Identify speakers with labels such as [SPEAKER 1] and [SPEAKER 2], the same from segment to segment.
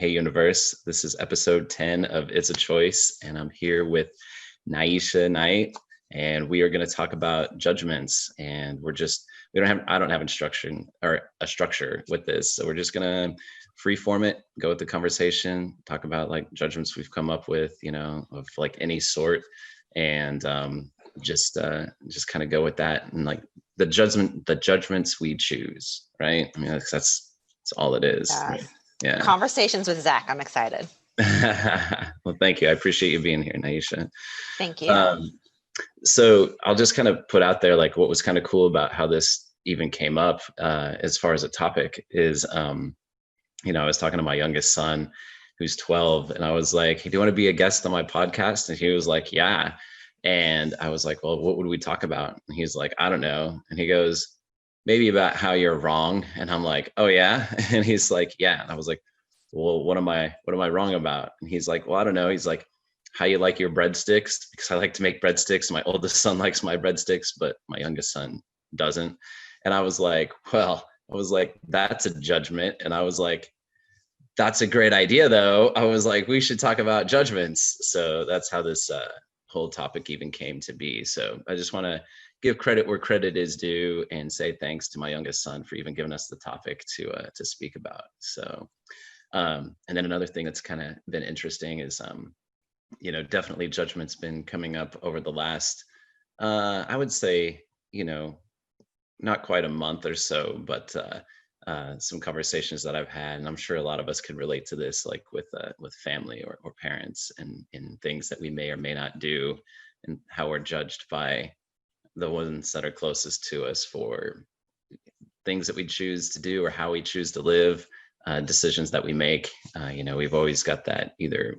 [SPEAKER 1] Hey Universe. This is episode 10 of It's a Choice, and I'm here with Nyachia Knight, and we are going to talk about judgments. And I don't have instruction or a structure with this, so we're just going to free form it, go with the conversation, talk about like judgments we've come up with, of like any sort, and just kind of go with that, and like the judgments we choose, right? I mean, that's all it is,
[SPEAKER 2] Yes.
[SPEAKER 1] right? Yeah.
[SPEAKER 2] Conversations with Zach. I'm excited.
[SPEAKER 1] Well, thank you. I appreciate you being here, Nyachia.
[SPEAKER 2] Thank you.
[SPEAKER 1] So I'll just kind of put out there like what was kind of cool about how this even came up as far as a topic is, I was talking to my youngest son who's 12, and I was like, hey, do you want to be a guest on my podcast? And he was like, yeah. And I was like, well, what would we talk about? And he's like, I don't know. And he goes, maybe about how you're wrong. And I'm like, oh yeah. And he's like, yeah. And I was like, well, what am I wrong about? And he's like, well, I don't know. He's like, how you like your breadsticks? Because I like to make breadsticks. My oldest son likes my breadsticks, but my youngest son doesn't. And I was like, that's a judgment. And I was like, that's a great idea though. I was like, we should talk about judgments. So that's how this whole topic even came to be. So I just want to give credit where credit is due and say thanks to my youngest son for even giving us the topic to speak about. So, and then another thing that's kind of been interesting is, definitely judgment's been coming up over the last, I would say, not quite a month or so, but some conversations that I've had, and I'm sure a lot of us can relate to this, like with family or parents, and in things that we may or may not do, and how we're judged by the ones that are closest to us for things that we choose to do or how we choose to live, decisions that we make. We've always got that either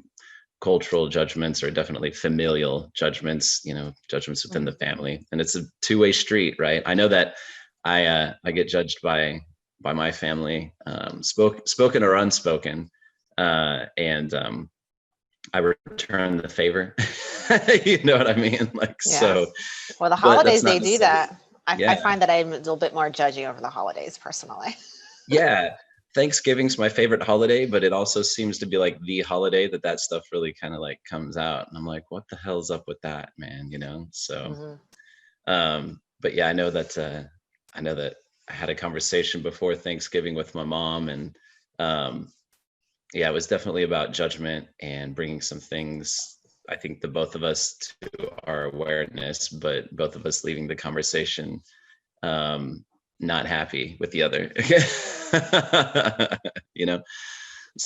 [SPEAKER 1] cultural judgments or definitely familial judgments, judgments within the family. And it's a two-way street, right? I know that I get judged by my family, spoken or unspoken, and I return the favor. You know what I mean? Like, yes. So.
[SPEAKER 2] Well, the holidays, they do that. I find that I'm a little bit more judgy over the holidays personally.
[SPEAKER 1] Yeah. Thanksgiving's my favorite holiday, but it also seems to be like the holiday that stuff really kind of like comes out. And I'm like, what the hell's up with that, man? So, but yeah, I know that I had a conversation before Thanksgiving with my mom, and it was definitely about judgment and bringing some things, I think, the both of us to our awareness, but both of us leaving the conversation not happy with the other.
[SPEAKER 2] That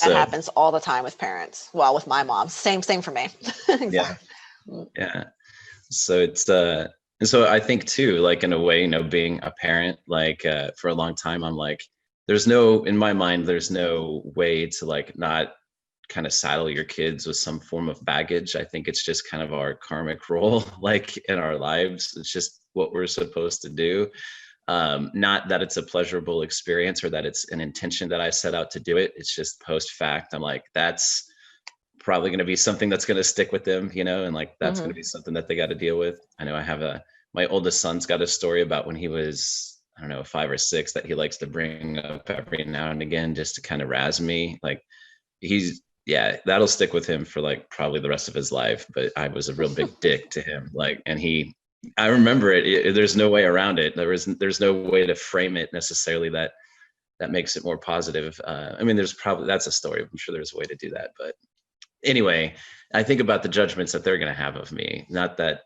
[SPEAKER 2] happens all the time with parents. Well, with my mom, same for me.
[SPEAKER 1] Exactly. Yeah. So it's and so I think too, like in a way, being a parent, like for a long time, I'm like, in my mind, there's no way to like not kind of saddle your kids with some form of baggage. I think it's just kind of our karmic role, like in our lives. It's just what we're supposed to do. Not that it's a pleasurable experience or that it's an intention that I set out to do it. It's just post fact. I'm like, that's probably going to be something that's going to stick with them, and like, that's going to be something that they got to deal with. I know I have my oldest son's got a story about when he was, I don't know, 5 or 6, that he likes to bring up every now and again, just to kind of razz me. Like that'll stick with him for like probably the rest of his life. But I was a real big dick to him. Like, and I remember it. There's no way around it. There's no way to frame it necessarily that makes it more positive. I mean, that's a story. I'm sure there's a way to do that. But anyway, I think about the judgments that they're going to have of me. Not that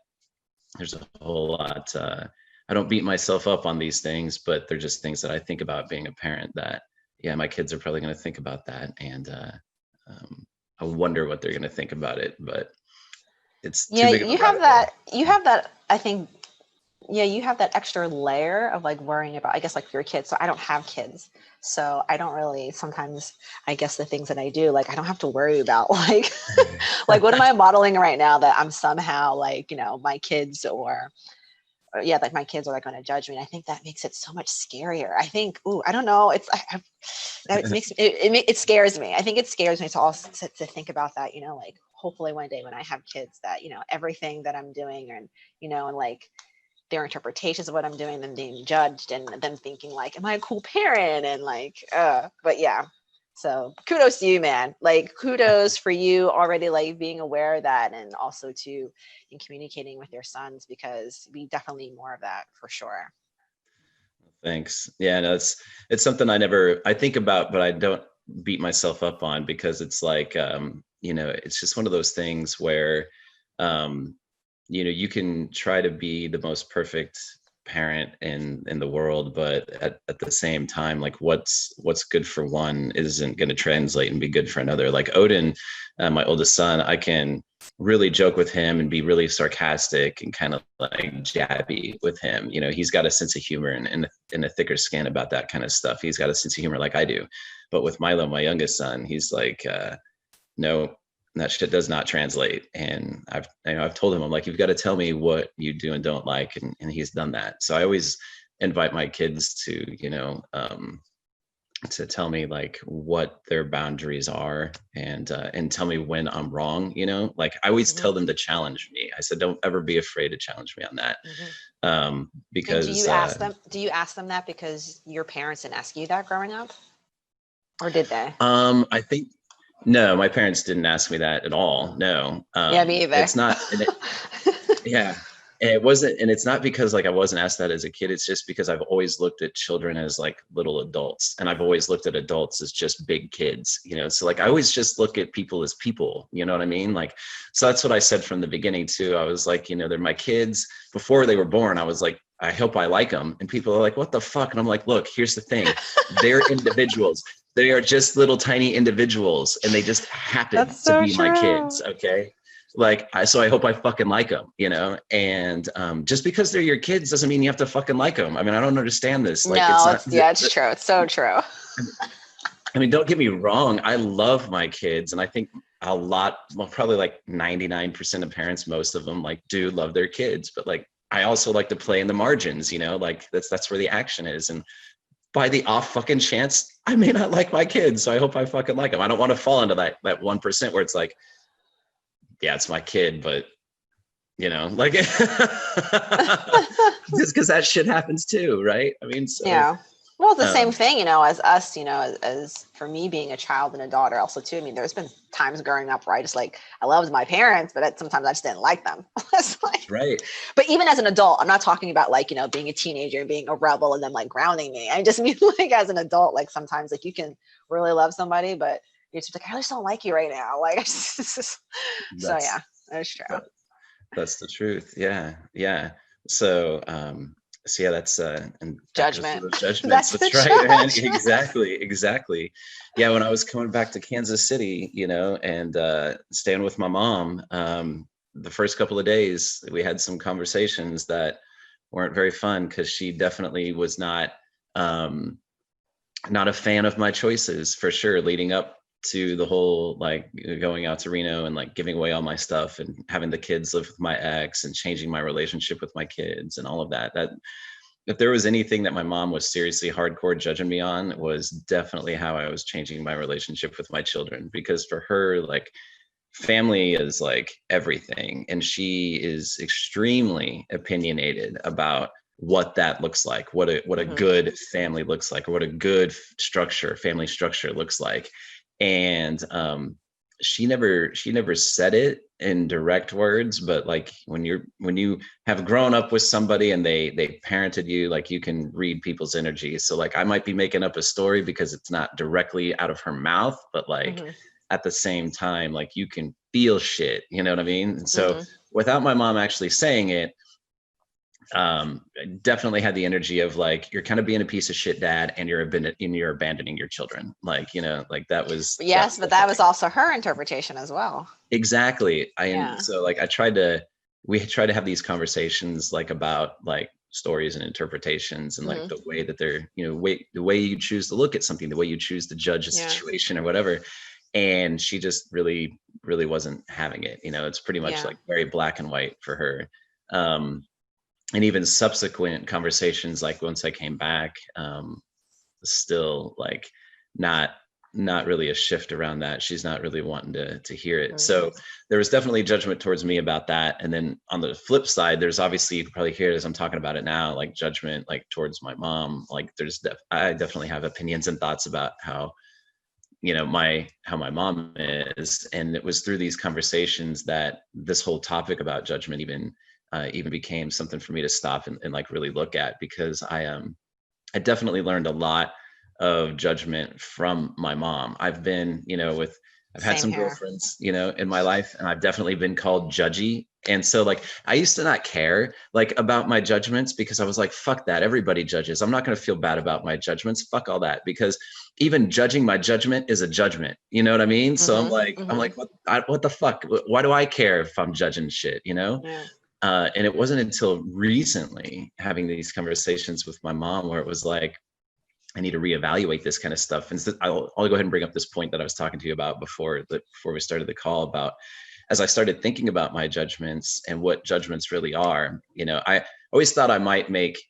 [SPEAKER 1] there's a whole lot. I don't beat myself up on these things, but they're just things that I think about being a parent that, my kids are probably going to think about that. And I wonder what they're going to think about it. But it's too big of a
[SPEAKER 2] you have that, I think, you have that extra layer of like worrying about, I guess, like your kids. So I don't have kids, so I don't really, sometimes, I guess the things that I do, like, I don't have to worry about like, like, what am I modeling right now that I'm somehow like, my kids like my kids are like going to judge me. And I think that makes it so much scarier. I think, I don't know. It scares me. I think it scares me to also to think about that, like, hopefully one day when I have kids that, everything that I'm doing, and, and like their interpretations of what I'm doing, them being judged, and them thinking like, am I a cool parent? And like, but yeah. So kudos to you, man. Like kudos for you already like being aware of that, and also to in communicating with your sons, because we definitely need more of that for sure.
[SPEAKER 1] Thanks. Yeah, no, it's something I think about, but I don't beat myself up on, because it's like, it's just one of those things where, um, you can try to be the most perfect parent in the world, but at the same time, like what's good for one isn't going to translate and be good for another. Like Odin, my oldest son, I can really joke with him and be really sarcastic and kind of like jabby with him. He's got a sense of humor and a thicker skin about that kind of stuff. He's got a sense of humor like I do. But with Milo, my youngest son, he's like, no, that shit does not translate. And I've told him, I'm like, you've got to tell me what you do and don't like. And he's done that. So I always invite my kids to tell me like what their boundaries are, and tell me when I'm wrong. Like I always tell them to challenge me. I said, don't ever be afraid to challenge me on that.
[SPEAKER 2] And
[SPEAKER 1] Because
[SPEAKER 2] do you ask them that because your parents didn't ask you that growing up, or did they?
[SPEAKER 1] I think, no, my parents didn't ask me that at all. No.
[SPEAKER 2] Yeah, me either.
[SPEAKER 1] It's not. Yeah. And it wasn't, and it's not because like I wasn't asked that as a kid. It's just because I've always looked at children as like little adults, and I've always looked at adults as just big kids, so like I always just look at people as people, you know what I mean? Like, so that's what I said from the beginning too. I was like, they're my kids. Before they were born, I was like, I hope I like them. And people are like, what the fuck? And I'm like, look, here's the thing. They're individuals. They are just little tiny individuals, and they just happen to be my kids. Okay. Like, so I hope I fucking like them, and just because they're your kids doesn't mean you have to fucking like them. I mean, I don't understand this. Like,
[SPEAKER 2] no, it's true. It's so true.
[SPEAKER 1] I mean, don't get me wrong. I love my kids. And I think probably like 99% of parents, most of them like do love their kids, but like, I also like to play in the margins, like that's where the action is. And by the off fucking chance, I may not like my kids. So I hope I fucking like them. I don't want to fall into that 1% where it's like, yeah, it's my kid, but like just because that shit happens too, right? I mean, so,
[SPEAKER 2] yeah. Well, it's the same thing, as us, as for me being a child and a daughter also too. I mean, there's been times growing up where I just like, I loved my parents, but sometimes I just didn't like them. Like,
[SPEAKER 1] right.
[SPEAKER 2] But even as an adult, I'm not talking about like, being a teenager and being a rebel and then like grounding me. I just mean like as an adult, like sometimes like you can really love somebody, but you're just like, I just don't like you right now. Like, so yeah, that's true.
[SPEAKER 1] That's the truth. Yeah. Yeah. So, yeah, that's and
[SPEAKER 2] judgment.
[SPEAKER 1] Judgments. That's right. Exactly. Yeah, when I was coming back to Kansas City, and staying with my mom, the first couple of days we had some conversations that weren't very fun, because she definitely was not a fan of my choices, for sure, leading up to the whole like going out to Reno and like giving away all my stuff and having the kids live with my ex and changing my relationship with my kids and all of that. That if there was anything that my mom was seriously hardcore judging me on, was definitely how I was changing my relationship with my children, because for her, like, family is like everything, and she is extremely opinionated about what that looks like, what a good family looks like, or what a good family structure looks like. And she never said it in direct words, but like when you have grown up with somebody and they parented you, like you can read people's energy. So like I might be making up a story because it's not directly out of her mouth, but like at the same time, like you can feel shit, you know what I mean? And so without my mom actually saying it, I definitely had the energy of like, you're kind of being a piece of shit dad, and you're abandoning your children. Like, like that was.
[SPEAKER 2] Yes, but that was also her interpretation as well.
[SPEAKER 1] Exactly. So like we tried to have these conversations like about like stories and interpretations, and like the way that they're, the way you choose to look at something, the way you choose to judge a situation or whatever. And she just really, really wasn't having it. It's pretty much like very black and white for her. And even subsequent conversations, like once I came back, still like not really a shift around that. She's not really wanting to hear it. So there was definitely judgment towards me about that. And then on the flip side, there's obviously, you can probably hear it as I'm talking about it now, like judgment, like towards my mom. Like I definitely have opinions and thoughts about how how my mom is. And it was through these conversations that this whole topic about judgment even became something for me to stop and like really look at, because I definitely learned a lot of judgment from my mom. I've had
[SPEAKER 2] Same
[SPEAKER 1] some
[SPEAKER 2] here.
[SPEAKER 1] girlfriends, in my life, and I've definitely been called judgy. And so like I used to not care like about my judgments, because I was like, fuck that. Everybody judges. I'm not going to feel bad about my judgments. Fuck all that. Because even judging my judgment is a judgment. You know what I mean? So I'm like, what the fuck? Why do I care if I'm judging shit?
[SPEAKER 2] Yeah.
[SPEAKER 1] And it wasn't until recently having these conversations with my mom where it was like, I need to reevaluate this kind of stuff. And so I'll go ahead and bring up this point that I was talking to you about before we started the call, about as I started thinking about my judgments and what judgments really are. I always thought I might make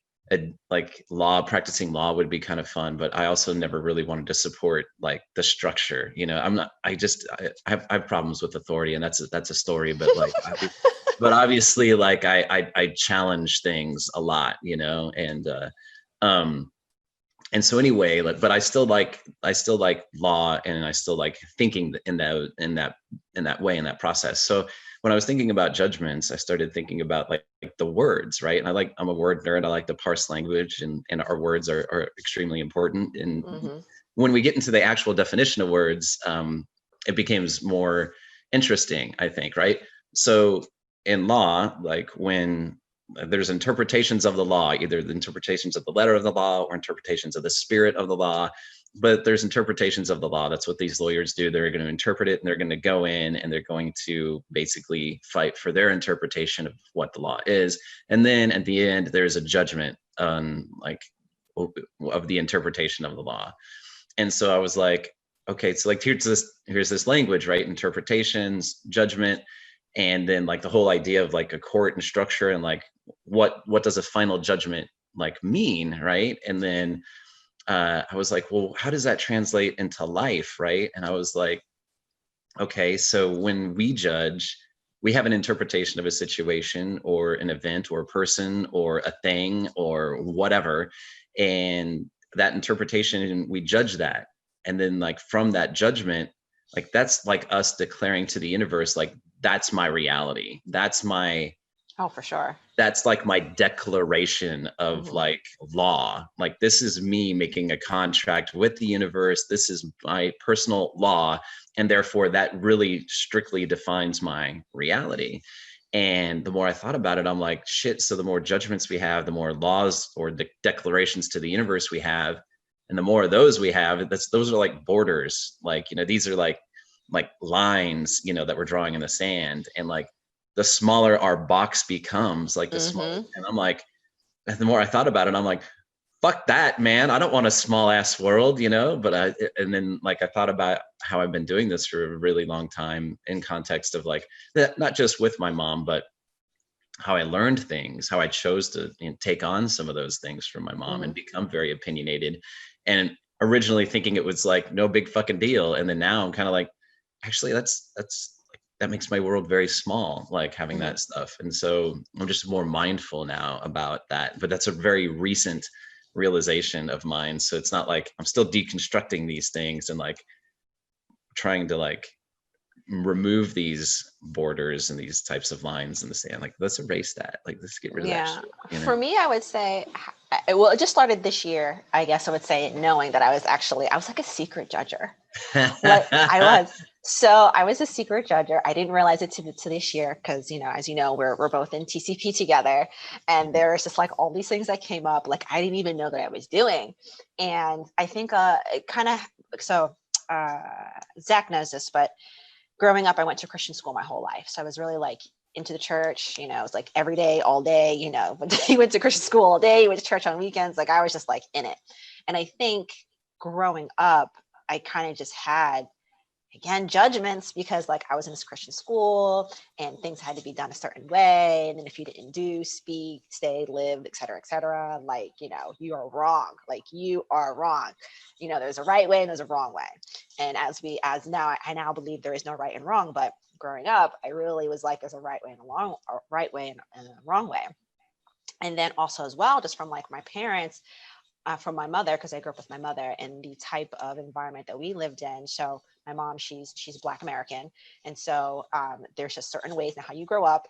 [SPEAKER 1] practicing law would be kind of fun, but I also never really wanted to support like the structure. I have problems with authority, and that's a story, but like, but obviously like I challenge things a lot, um, and so anyway, like, but I still like law, and I still like thinking in that way, in that process. So when I was thinking about judgments, I started thinking about like the words, right? And I'm a word nerd. I like to parse language, and our words are extremely important. And when we get into the actual definition of words, it becomes more interesting, I think, right? So in law, like when there's interpretations of the law, either the interpretations of the letter of the law or interpretations of the spirit of the law, but there's interpretations of the law. That's what these lawyers do. They're going to interpret it, and they're going to go in and they're going to basically fight for their interpretation of what the law is. And then at the end, there's a judgment on of the interpretation of the law. And so I was like, okay, so like here's this language, right? Interpretations, judgment, and then like the whole idea of like a court and structure, and like what does a final judgment like mean, right? And then I was like, well, how does that translate into life, right? And I was like, okay, so when we judge, we have an interpretation of a situation or an event or a person or a thing or whatever, and that interpretation, we judge that. And then like from that judgment, like that's like us declaring to the universe, like that's my reality.
[SPEAKER 2] Oh, for sure.
[SPEAKER 1] That's like my declaration of like law. Like this is me making a contract with the universe. This is my personal law. And therefore that really strictly defines my reality. And the more I thought about it, I'm like, shit. So the more judgments we have, the more laws or declarations to the universe we have. And the more of those we have, those are like borders. Like, these are like lines, that we're drawing in the sand. And like, the smaller our box becomes, like the smaller. And I'm like, the more I thought about it, I'm like, fuck that, man. I don't want a small ass world, but and then like, I thought about how I've been doing this for a really long time in context of like that, not just with my mom, but how I learned things, how I chose to take on some of those things from my mom and become very opinionated. And originally thinking it was like no big fucking deal. And then now I'm kind of like, actually that makes my world very small, like having that stuff. And so I'm just more mindful now about that. But that's a very recent realization of mine. So it's not like I'm still deconstructing these things and like trying to like remove these borders and these types of lines in the sand. Like, let's erase that. Like, let's get rid of that shit.
[SPEAKER 2] For me, I would say, well, it just started this year, I guess I would say, knowing that I was like a secret judger. Like I was a secret judger. I didn't realize it to this year because, as you know, we're both in TCP together, and there's just like all these things that came up, like I didn't even know that I was doing. And I think it kind of, so Zach knows this, but growing up, I went to Christian school my whole life. So I was really like into the church, it was like every day, all day, he went to Christian school all day, he went to church on weekends. Like I was just like in it. And I think growing up, I kind of just had, again, judgments because like I was in this Christian school and things had to be done a certain way. And then if you didn't do, speak, stay, live, et cetera, like, you are wrong. Like you are wrong. There's a right way and there's a wrong way. And I now believe there is no right and wrong, but growing up, I really was like, there's a right way and a wrong way. And then also as well, just from like my parents, from my mother, because I grew up with my mother and the type of environment that we lived in. So my mom, she's Black American, and so there's just certain ways now how you grow up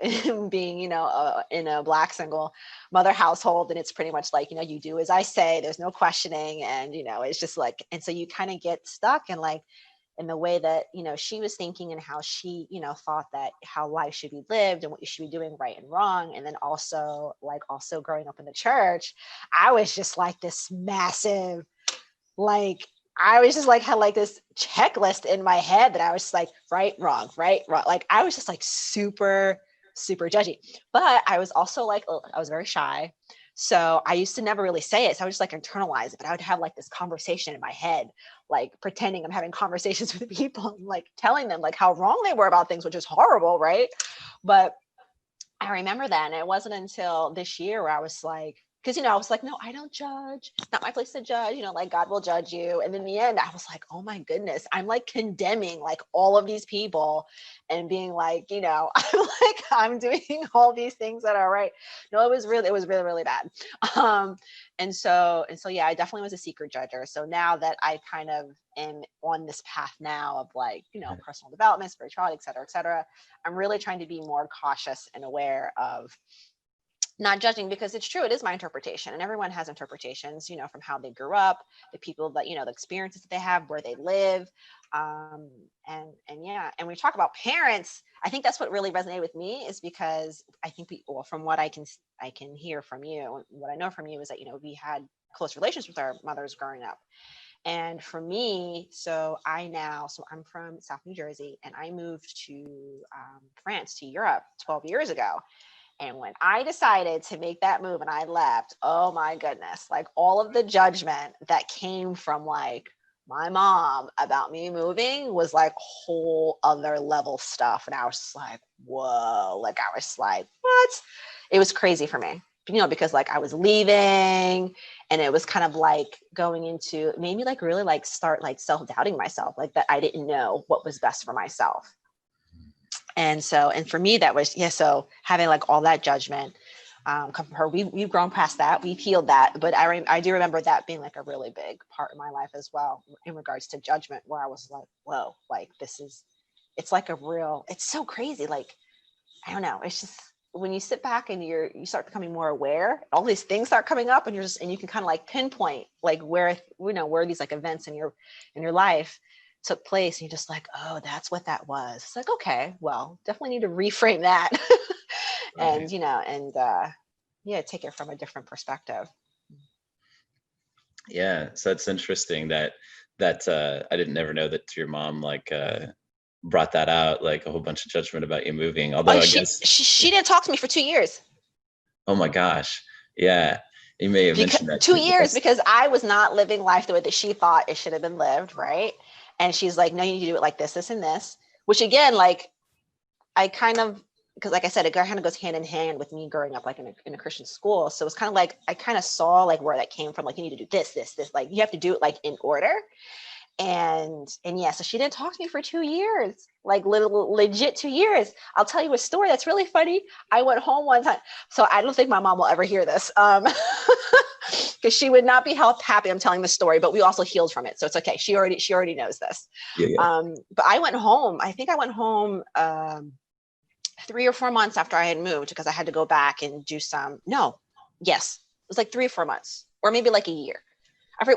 [SPEAKER 2] being, in a Black single mother household, and it's pretty much like, you do as I say. There's no questioning, and it's just like, and so you kind of get stuck in like in the way that she was thinking, and how she thought that how life should be lived and what you should be doing right and wrong. And then also growing up in the church, I was just like this massive, like I was just like had like this checklist in my head that I was just like right, wrong, like I was just like super judgy. But I was also like, I was very shy, so I used to never really say it. So I would just like internalize it, but I would have like this conversation in my head, like pretending I'm having conversations with people, like telling them like how wrong they were about things, which is horrible, right? But I remember that, and it wasn't until this year where I was like, because I was like, no, I don't judge. It's not my place to judge. Like God will judge you. And in the end, I was like, oh my goodness, I'm like condemning like all of these people, and being like, I'm doing all these things that are right. No, it was really, really bad. And so yeah, I definitely was a secret judger. So now that I kind of am on this path now of like, personal development, spirituality, et cetera, I'm really trying to be more cautious and aware of not judging, because it's true, it is my interpretation, and everyone has interpretations, from how they grew up, the people that, the experiences that they have, where they live. And yeah, and we talk about parents, I think that's what really resonated with me, is because I think from what I can hear from you, what I know from you is that, we had close relations with our mothers growing up. And for me, so I'm from South New Jersey, and I moved to France, to Europe 12 years ago. And when I decided to make that move and I left, oh my goodness, like all of the judgment that came from like my mom about me moving was like whole other level stuff. And I was just like, whoa, like I was like, what? It was crazy for me, because like I was leaving, and it was kind of like going into, it made me like really like start like self-doubting myself, like that I didn't know what was best for myself. And for me, that was, so having like all that judgment come from her, we've grown past that, we've healed that. But I do remember that being like a really big part of my life as well, in regards to judgment, where I was like, whoa, like it's like it's so crazy. Like, I don't know. It's just, when you sit back and you start becoming more aware, all these things start coming up, and you can kind of like pinpoint like where these like events in your life took place, and you're just like, oh, that's what that was. It's like, okay, well, definitely need to reframe that.
[SPEAKER 1] Right.
[SPEAKER 2] And take it from a different perspective.
[SPEAKER 1] Yeah, so it's interesting that I didn't never know that your mom like brought that out, like a whole bunch of judgment about you moving, although I guess
[SPEAKER 2] she didn't talk to me for 2 years.
[SPEAKER 1] Oh my gosh, yeah, you may have mentioned that
[SPEAKER 2] 2
[SPEAKER 1] to me, but
[SPEAKER 2] years, because I was not living life the way that she thought it should have been lived, right? And she's like, no, you need to do it like this, and this, which again, like I kind of, because like I said, it kind of goes hand in hand with me growing up like in a Christian school. So it's kind of like I kind of saw like where that came from. Like, you need to do this, like you have to do it like in order. And yeah, so she didn't talk to me for 2 years, like legit 2 years. I'll tell you a story that's really funny. I went home one time, so I don't think my mom will ever hear this, because she would not be happy I'm telling the story, but we also healed from it, so it's okay. She already knows this.
[SPEAKER 1] yeah.
[SPEAKER 2] But I went home, I think I went home 3 or 4 months after I had moved, because I had to go back and do it was like 3 or 4 months, or maybe like a year.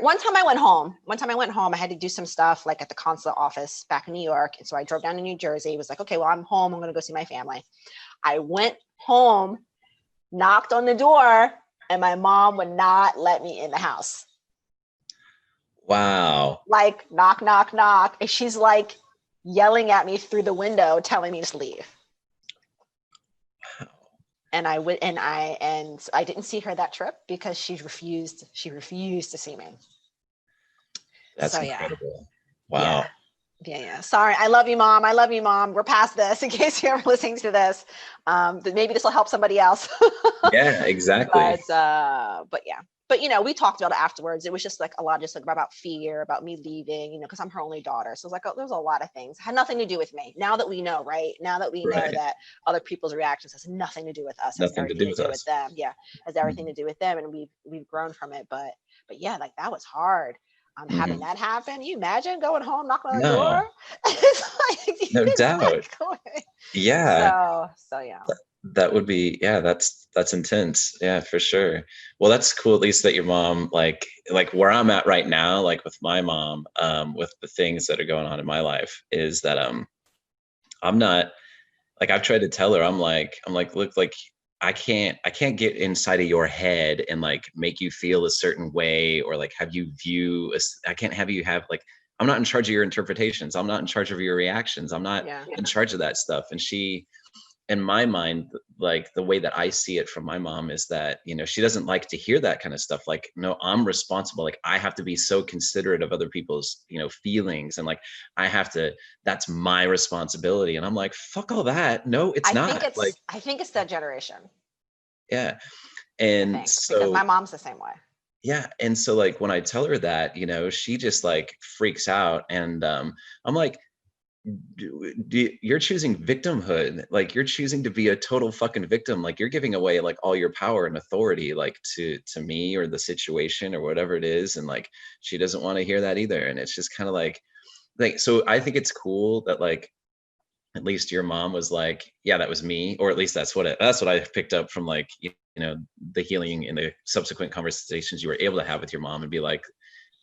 [SPEAKER 2] One time I went home, I had to do some stuff like at the consulate office back in New York. And so I drove down to New Jersey. It was like, okay, well, I'm home. I'm going to go see my family. I went home, knocked on the door, and my mom would not let me in the house.
[SPEAKER 1] Wow.
[SPEAKER 2] Like, knock, knock, knock. And she's like yelling at me through the window, telling me to leave. And I didn't see her that trip, because she refused to see me.
[SPEAKER 1] That's
[SPEAKER 2] so,
[SPEAKER 1] incredible. Wow.
[SPEAKER 2] Yeah. Sorry. I love you, mom. We're past this, in case you're ever listening to this. Maybe this will help somebody else.
[SPEAKER 1] Yeah, exactly.
[SPEAKER 2] But yeah. But, we talked about it afterwards. It was just like a lot, just like about fear, about me leaving, because I'm her only daughter. So it's like, there's a lot of things. It had nothing to do with me. Now that we know, right? Now that we know that other people's reactions has nothing to do with us.
[SPEAKER 1] Nothing to do with
[SPEAKER 2] them. Yeah. Has everything to do with them. And we've grown from it. But But yeah, like that was hard. Having that happen, you imagine going home, knocking on the
[SPEAKER 1] No,
[SPEAKER 2] door.
[SPEAKER 1] no
[SPEAKER 2] It's
[SPEAKER 1] doubt.
[SPEAKER 2] like going.
[SPEAKER 1] Yeah.
[SPEAKER 2] So yeah.
[SPEAKER 1] That would be, yeah, that's intense. Yeah, for sure. Well, that's cool at least that your mom, like where I'm at right now, like with my mom, with the things that are going on in my life, is that I'm not, like, I've tried to tell her, I'm like, look, like, I can't get inside of your head and like make you feel a certain way, or like have you I can't have you have like, I'm not in charge of your interpretations. I'm not in charge of your reactions. I'm not
[SPEAKER 2] Yeah.
[SPEAKER 1] in charge of that stuff. And she, in my mind, like the way that I see it from my mom is that, she doesn't like to hear that kind of stuff. Like, no, I'm responsible. Like, I have to be so considerate of other people's, feelings. And like, that's my responsibility. And I'm like, fuck all that. No, it's not. Like,
[SPEAKER 2] I think it's that generation.
[SPEAKER 1] yeah.
[SPEAKER 2] I
[SPEAKER 1] And
[SPEAKER 2] think because
[SPEAKER 1] so,
[SPEAKER 2] my mom's the same way.
[SPEAKER 1] yeah. And so like when I tell her that, she just like freaks out. And I'm like, you're choosing victimhood. Like, you're choosing to be a total fucking victim. Like, you're giving away like all your power and authority, like to me or the situation or whatever it is. And like, she doesn't want to hear that either. And it's just kind of like, so I think it's cool that like, at least your mom was like, yeah, that was me. Or at least that's what I picked up from like, the healing and the subsequent conversations you were able to have with your mom, and be like,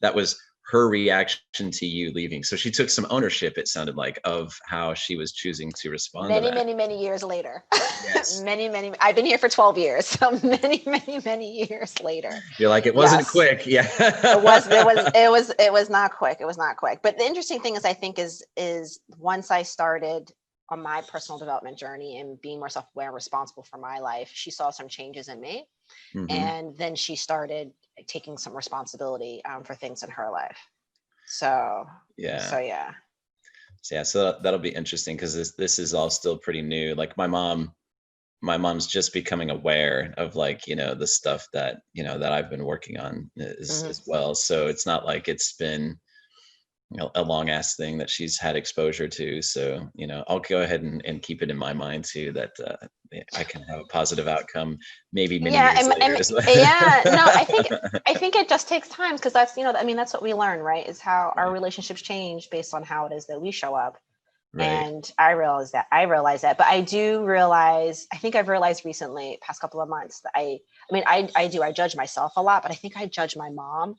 [SPEAKER 1] that was her reaction to you leaving. So she took some ownership, it sounded like, of how she was choosing to respond to
[SPEAKER 2] Many,
[SPEAKER 1] that.
[SPEAKER 2] many, many years later.
[SPEAKER 1] Yes.
[SPEAKER 2] Many. I've been here for 12 years, so many years later.
[SPEAKER 1] You're like, it wasn't
[SPEAKER 2] Yes,
[SPEAKER 1] quick. Yeah.
[SPEAKER 2] it was not quick. It was not quick. But the interesting thing is, I think is once I started on my personal development journey and being more self-aware and responsible for my life, she saw some changes in me,
[SPEAKER 1] Hmm.
[SPEAKER 2] and then she started taking some responsibility for things in her life. So
[SPEAKER 1] Yeah.
[SPEAKER 2] yeah.
[SPEAKER 1] So yeah, so that'll be interesting, because this is all still pretty new. Like, my mom's just becoming aware of like, the stuff that, that I've been working on as
[SPEAKER 2] Hmm.
[SPEAKER 1] well. So it's not like it's been, a long ass thing that she's had exposure to. So, I'll go ahead and keep it in my mind too, that I can have a positive outcome maybe many
[SPEAKER 2] Yeah,
[SPEAKER 1] years later as
[SPEAKER 2] yeah. No,
[SPEAKER 1] well.
[SPEAKER 2] I think it just takes time, because that's, I mean, that's what we learn, right? Is how our
[SPEAKER 1] Right.
[SPEAKER 2] relationships change based on how it is that we show up.
[SPEAKER 1] Right.
[SPEAKER 2] And I realize that, but I do realize, I think I've realized recently, past couple of months, that I mean, I judge myself a lot, but I think I judge my mom.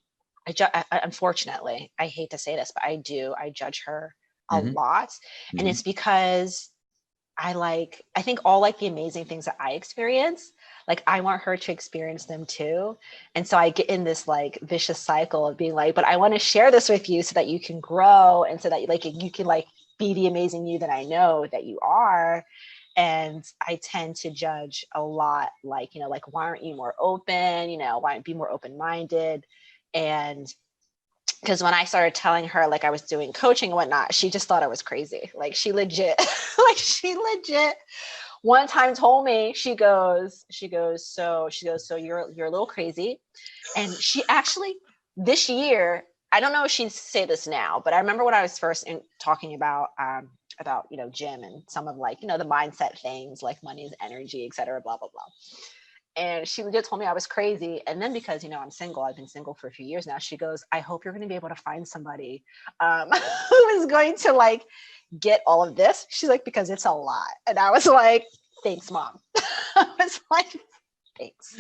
[SPEAKER 2] Unfortunately, I hate to say this, but I judge her a
[SPEAKER 1] Hmm.
[SPEAKER 2] lot. And
[SPEAKER 1] Hmm.
[SPEAKER 2] it's because I think all like the amazing things that I experience, like I want her to experience them too. And so I get in this like vicious cycle of being like, but I want to share this with you so that you can grow, and so that like you can like be the amazing you that I know that you are. And I tend to judge a lot, like, like, why aren't you more open? Why aren't you be more open-minded? And because when I started telling her like I was doing coaching and whatnot, she just thought I was crazy. Like she legit, like she legit one time told me, so you're a little crazy. And she actually, this year, I don't know if she'd say this now, but I remember when I was first talking about gym and some of like, the mindset things like money is energy, et cetera, blah, blah, blah. And she legit told me I was crazy. And then because, I'm single, I've been single for a few years now. She goes, I hope you're going to be able to find somebody who is going to like get all of this. She's like, because it's a lot. And I was like, thanks, mom. I was like, thanks.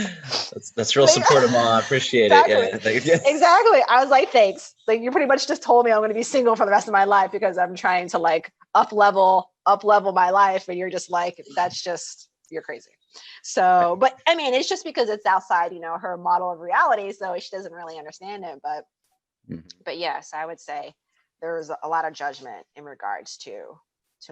[SPEAKER 1] That's real
[SPEAKER 2] Like,
[SPEAKER 1] supportive, Mom. I appreciate it.
[SPEAKER 2] exactly.
[SPEAKER 1] Yeah. Yeah.
[SPEAKER 2] Exactly. I was like, thanks. Like you pretty much just told me I'm going to be single for the rest of my life because I'm trying to like up level my life. And you're just like, you're crazy. So, but I mean, it's just because it's outside, her model of reality. So she doesn't really understand it.
[SPEAKER 1] Mhm.
[SPEAKER 2] But yes, I would say there's a lot of judgment in regards to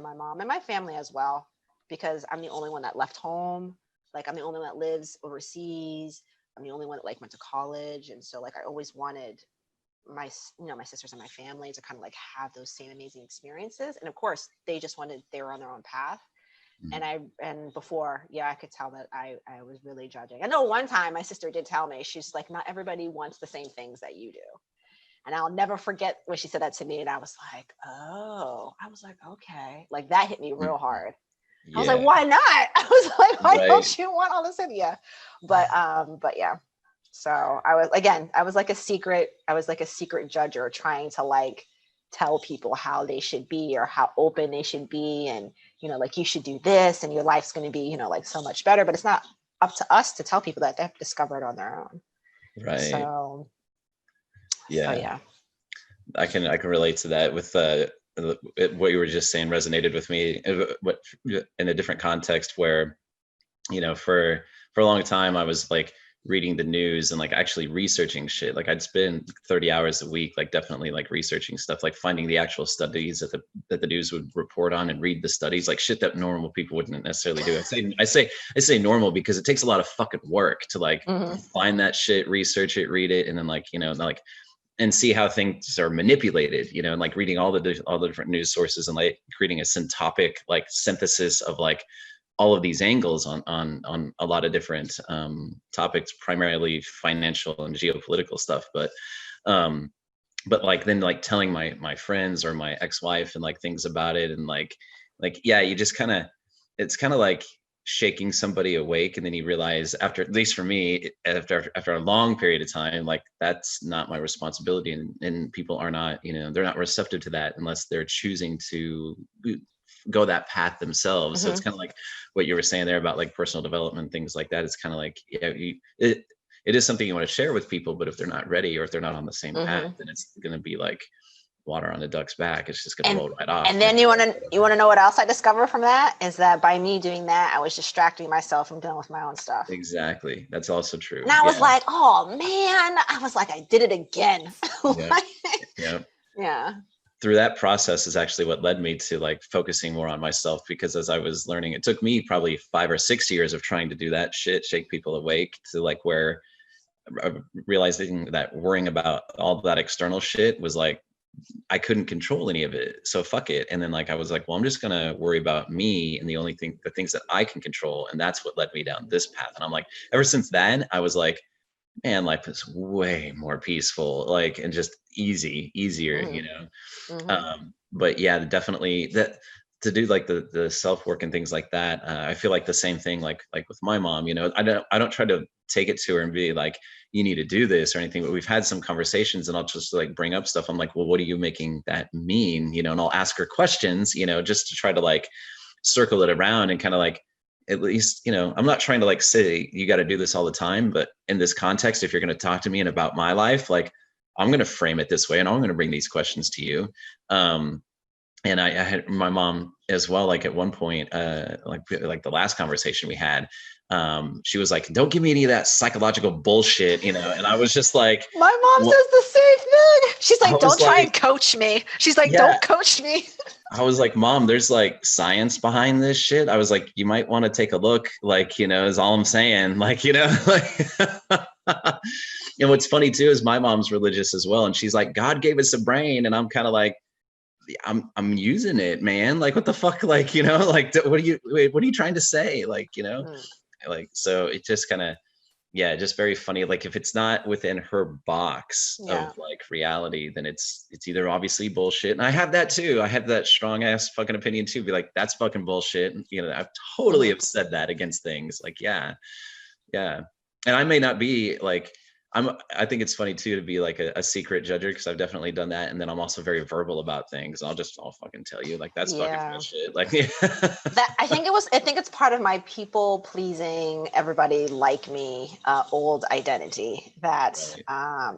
[SPEAKER 2] my mom and my family as well, because I'm the only one that left home. Like I'm the only one that lives overseas. I'm the only one that like went to college. And so like I always wanted my my sisters and my family to kind of like have those same amazing experiences. And of course they were on their own path.
[SPEAKER 1] Mhm.
[SPEAKER 2] And before, yeah, I could tell that I was really judging. I know one time my sister did tell me, she's like, not everybody wants the same things that you do. And I'll never forget when she said that to me. And I was like, oh, I was like, okay. Like that hit me real
[SPEAKER 1] Mhm.
[SPEAKER 2] hard. I was like,
[SPEAKER 1] Yeah.
[SPEAKER 2] why not? I was like, why
[SPEAKER 1] Right.
[SPEAKER 2] don't you want all this in you? But yeah. So I was like a secret judger trying to like tell people how they should be or how open they should be. And, like you should do this and your life's going to be, like so much better, but it's not up to us to tell people that. They have to discover it on their own.
[SPEAKER 1] Right.
[SPEAKER 2] So
[SPEAKER 1] Yeah.
[SPEAKER 2] yeah.
[SPEAKER 1] I can relate to that with what you were just saying resonated with me, what in a different context where, for a long time I was like reading the news and like actually researching shit. Like I'd spend 30 hours a week, like definitely like researching stuff, like finding the actual studies that the news would report on and read the studies, like shit that normal people wouldn't necessarily do. I say normal because it takes a lot of fucking work to like find that shit, research it, read it, and then like, like, and see how things are manipulated, and like reading all the different news sources and like creating a syntopic like synthesis of like all of these angles on a lot of different topics, primarily financial and geopolitical stuff. But like then like telling my friends or my ex-wife and like things about it, and like yeah, you just kind of, it's kind of like shaking somebody awake, and then you realize, after, at least for me, after a long period of time, like that's not my responsibility, and people are not, they're not receptive to that unless they're choosing to go that path themselves. So it's kind of like what you were saying there about like personal development, things like that. It's kind of like, yeah, it is something you want to share with people, but if they're not ready or if they're not on the same path, then it's going to be like water on a duck's back. It's just going to roll right off.
[SPEAKER 2] And then you want to know what else I discovered from that is that by me doing that, I was distracting myself from dealing with my own stuff.
[SPEAKER 1] Exactly. That's also true.
[SPEAKER 2] And I was like, oh man, I did it again. Yeah.
[SPEAKER 1] Through that process is actually what led me to like focusing more on myself, because as I was learning, it took me probably 5 or 6 years of trying to do that shit, shake people awake, to like where realizing that worrying about all that external shit was like, I couldn't control any of it. So fuck it. And then like, I was like, well, I'm just going to worry about me and the things that I can control. And that's what led me down this path. And I'm like, ever since then, I was like, man, life is way more peaceful, like, and just easier, but yeah, definitely that to do like the self work and things like that. I feel like the same thing, like with my mom, I don't try to take it to her and be like, you need to do this or anything, but we've had some conversations and I'll just like bring up stuff. I'm like, well, what are you making that mean? And I'll ask her questions, just to try to like circle it around and kind of like, at least, I'm not trying to like say you got to do this all the time, but in this context, if you're going to talk to me and about my life, like I'm going to frame it this way and I'm going to bring these questions to you. And I had my mom as well, like at one point, like the last conversation we had, she was like, don't give me any of that psychological bullshit, and I was just like,
[SPEAKER 2] my mom says the same thing. She's like, don't try and coach me. She's like, don't coach me.
[SPEAKER 1] I was like, Mom, there's like science behind this shit. I was like, you might want to take a look, like, is all I'm saying. Like, like, and what's funny too, is my mom's religious as well. And she's like, God gave us a brain. And I'm kind of like, I'm using it, man. Like, what the fuck? Like, like, what are you trying to say? Like, like, so it just kind of, yeah, just very funny. Like if it's not within her box of like reality, then it's either obviously bullshit. And I have that too. I have that strong ass fucking opinion too. Be like, that's fucking bullshit. And, I've totally have said that against things. Like, yeah. And I may not be like, I think it's funny too to be like a secret judger, because I've definitely done that. And then I'm also very verbal about things. I'll fucking tell you, like, that's fucking bullshit. Like,
[SPEAKER 2] that I think it's part of my people pleasing, everybody like me, old identity. That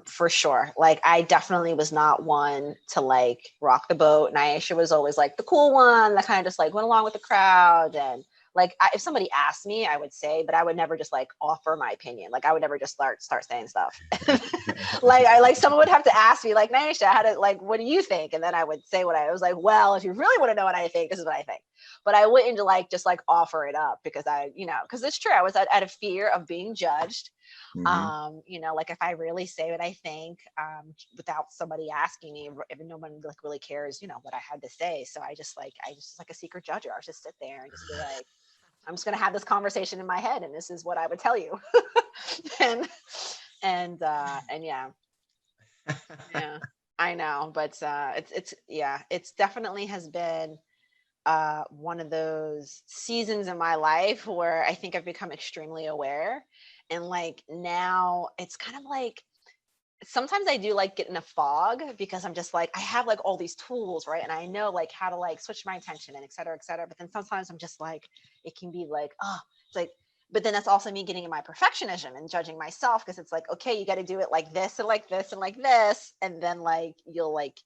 [SPEAKER 2] for sure. Like I definitely was not one to like rock the boat. Nyachia was always like the cool one that kind of just like went along with the crowd. And like if somebody asked me, I would say, but I would never just like offer my opinion. Like I would never just start saying stuff. like someone would have to ask me, like, Nyachia, how to, like, what do you think? And then I would say what I was like, well, if you really want to know what I think, this is what I think. But I wouldn't like just like offer it up because because it's true. I was at a fear of being judged. Like if I really say what I think, without somebody asking me, if no one like really cares, what I had to say. So I just like a secret judger. I would just sit there and just be like, I'm just going to have this conversation in my head. And this is what I would tell you. and yeah, I know. But it's definitely has been one of those seasons in my life where I think I've become extremely aware. And like now it's kind of like, sometimes I do like get in a fog because I'm just like, I have like all these tools, right? And I know like how to like switch my attention and et cetera, et cetera. But then sometimes I'm just like, it can be like, oh, it's like, but then that's also me getting in my perfectionism and judging myself, because it's like, okay, you got to do it like this and like this and like this. And then like, you'll like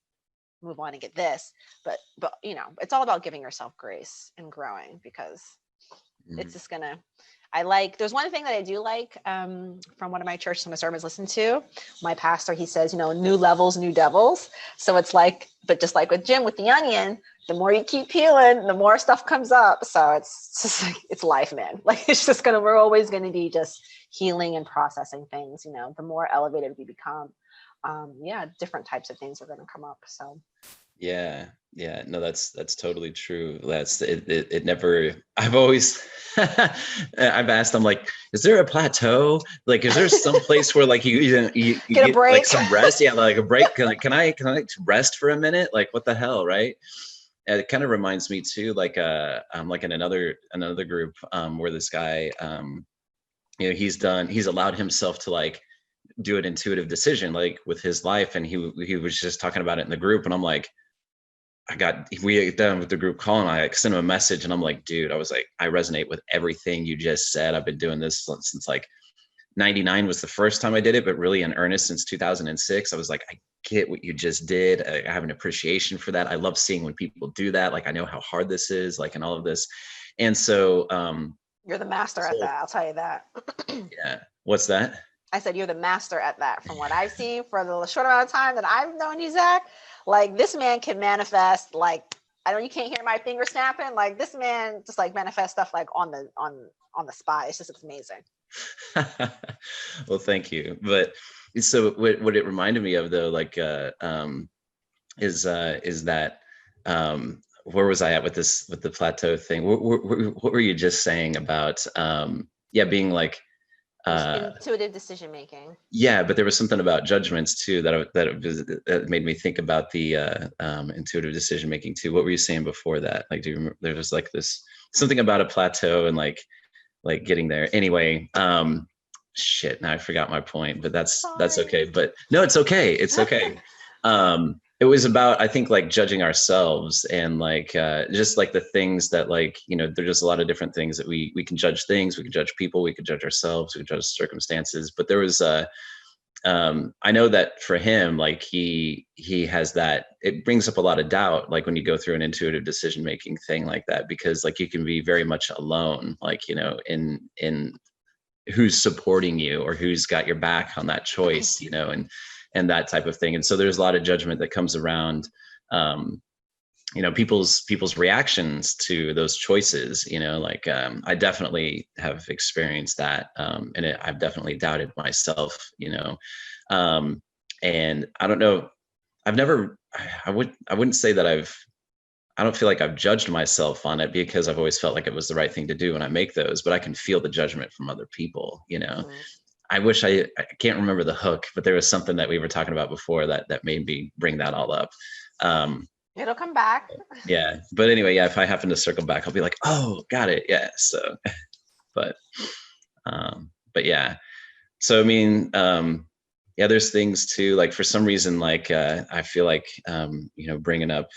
[SPEAKER 2] move on and get this. But you know, it's all about giving yourself grace and growing, because it's just gonna, I like, there's one thing that I do like from one of my church, some of the sermons listened to, my pastor, he says, you know, new levels, new devils. So it's like, but just like with Jim, with the onion, the more you keep peeling, the more stuff comes up. So it's just like, it's life, man. Like, it's just gonna, we're always gonna be just healing and processing things, you know, the more elevated we become, yeah, different types of things are gonna come up. So
[SPEAKER 1] Yeah, yeah, no, that's totally true. That's it never, I've always I've asked, I'm like, is there a plateau? Like, is there some place where like you
[SPEAKER 2] get a
[SPEAKER 1] get like
[SPEAKER 2] break.
[SPEAKER 1] some rest? Yeah, like a break. Can I rest for a minute? Like, what the hell, right? And it kind of reminds me too, like in another group where this guy you know, he's allowed himself to like do an intuitive decision like with his life, and he was just talking about it in the group, and I'm like, we get done with the group call, and I like sent him a message, and I'm like, dude, I was like, I resonate with everything you just said. I've been doing this since like 99 was the first time I did it, but really in earnest since 2006. I was like, I get what you just did. I have an appreciation for that. I love seeing when people do that. Like, I know how hard this is, like, and all of this. And so,
[SPEAKER 2] You're the master at that, I'll tell you that.
[SPEAKER 1] yeah. What's that?
[SPEAKER 2] I said, you're the master at that. From what I've seen for the short amount of time that I've known you, Zach, like this man can manifest, like, I know you can't hear my finger snapping. Like this man just like manifest stuff like on the spot. It's just, it's amazing.
[SPEAKER 1] Well, thank you. But so what it reminded me of though, like, is that, where was I at with the plateau thing? What were you just saying about, yeah, being like,
[SPEAKER 2] intuitive decision making.
[SPEAKER 1] yeah, but there was something about judgments too that made me think about the intuitive decision making too. What were you saying before that? Like, do you remember, there was like this something about a plateau and like getting there. Anyway, shit, now I forgot my point, but that's okay. But no, it's okay. It's okay. It was about, I think, like judging ourselves and like just like the things that, like, you know, there's just a lot of different things that we can judge things, we can judge people, we can judge ourselves, we can judge circumstances. But there was I know that for him, like he has that, it brings up a lot of doubt, like when you go through an intuitive decision making thing like that, because like you can be very much alone, like, you know, in who's supporting you or who's got your back on that choice, you know, and that type of thing. And so there's a lot of judgment that comes around, you know, people's reactions to those choices, you know, like I definitely have experienced that, and I've definitely doubted myself, you know, and I don't know, I've never, I wouldn't say that I don't feel like I've judged myself on it, because I've always felt like it was the right thing to do when I make those, but I can feel the judgment from other people, you know. Mm-hmm. I wish I can't remember the hook, but there was something that we were talking about before that made me bring that all up.
[SPEAKER 2] It'll come back.
[SPEAKER 1] Yeah. But anyway, yeah, if I happen to circle back, I'll be like, oh, got it. Yeah. So, but yeah. So, I mean, yeah, there's things too, like for some reason, like, I feel like, you know, bringing up,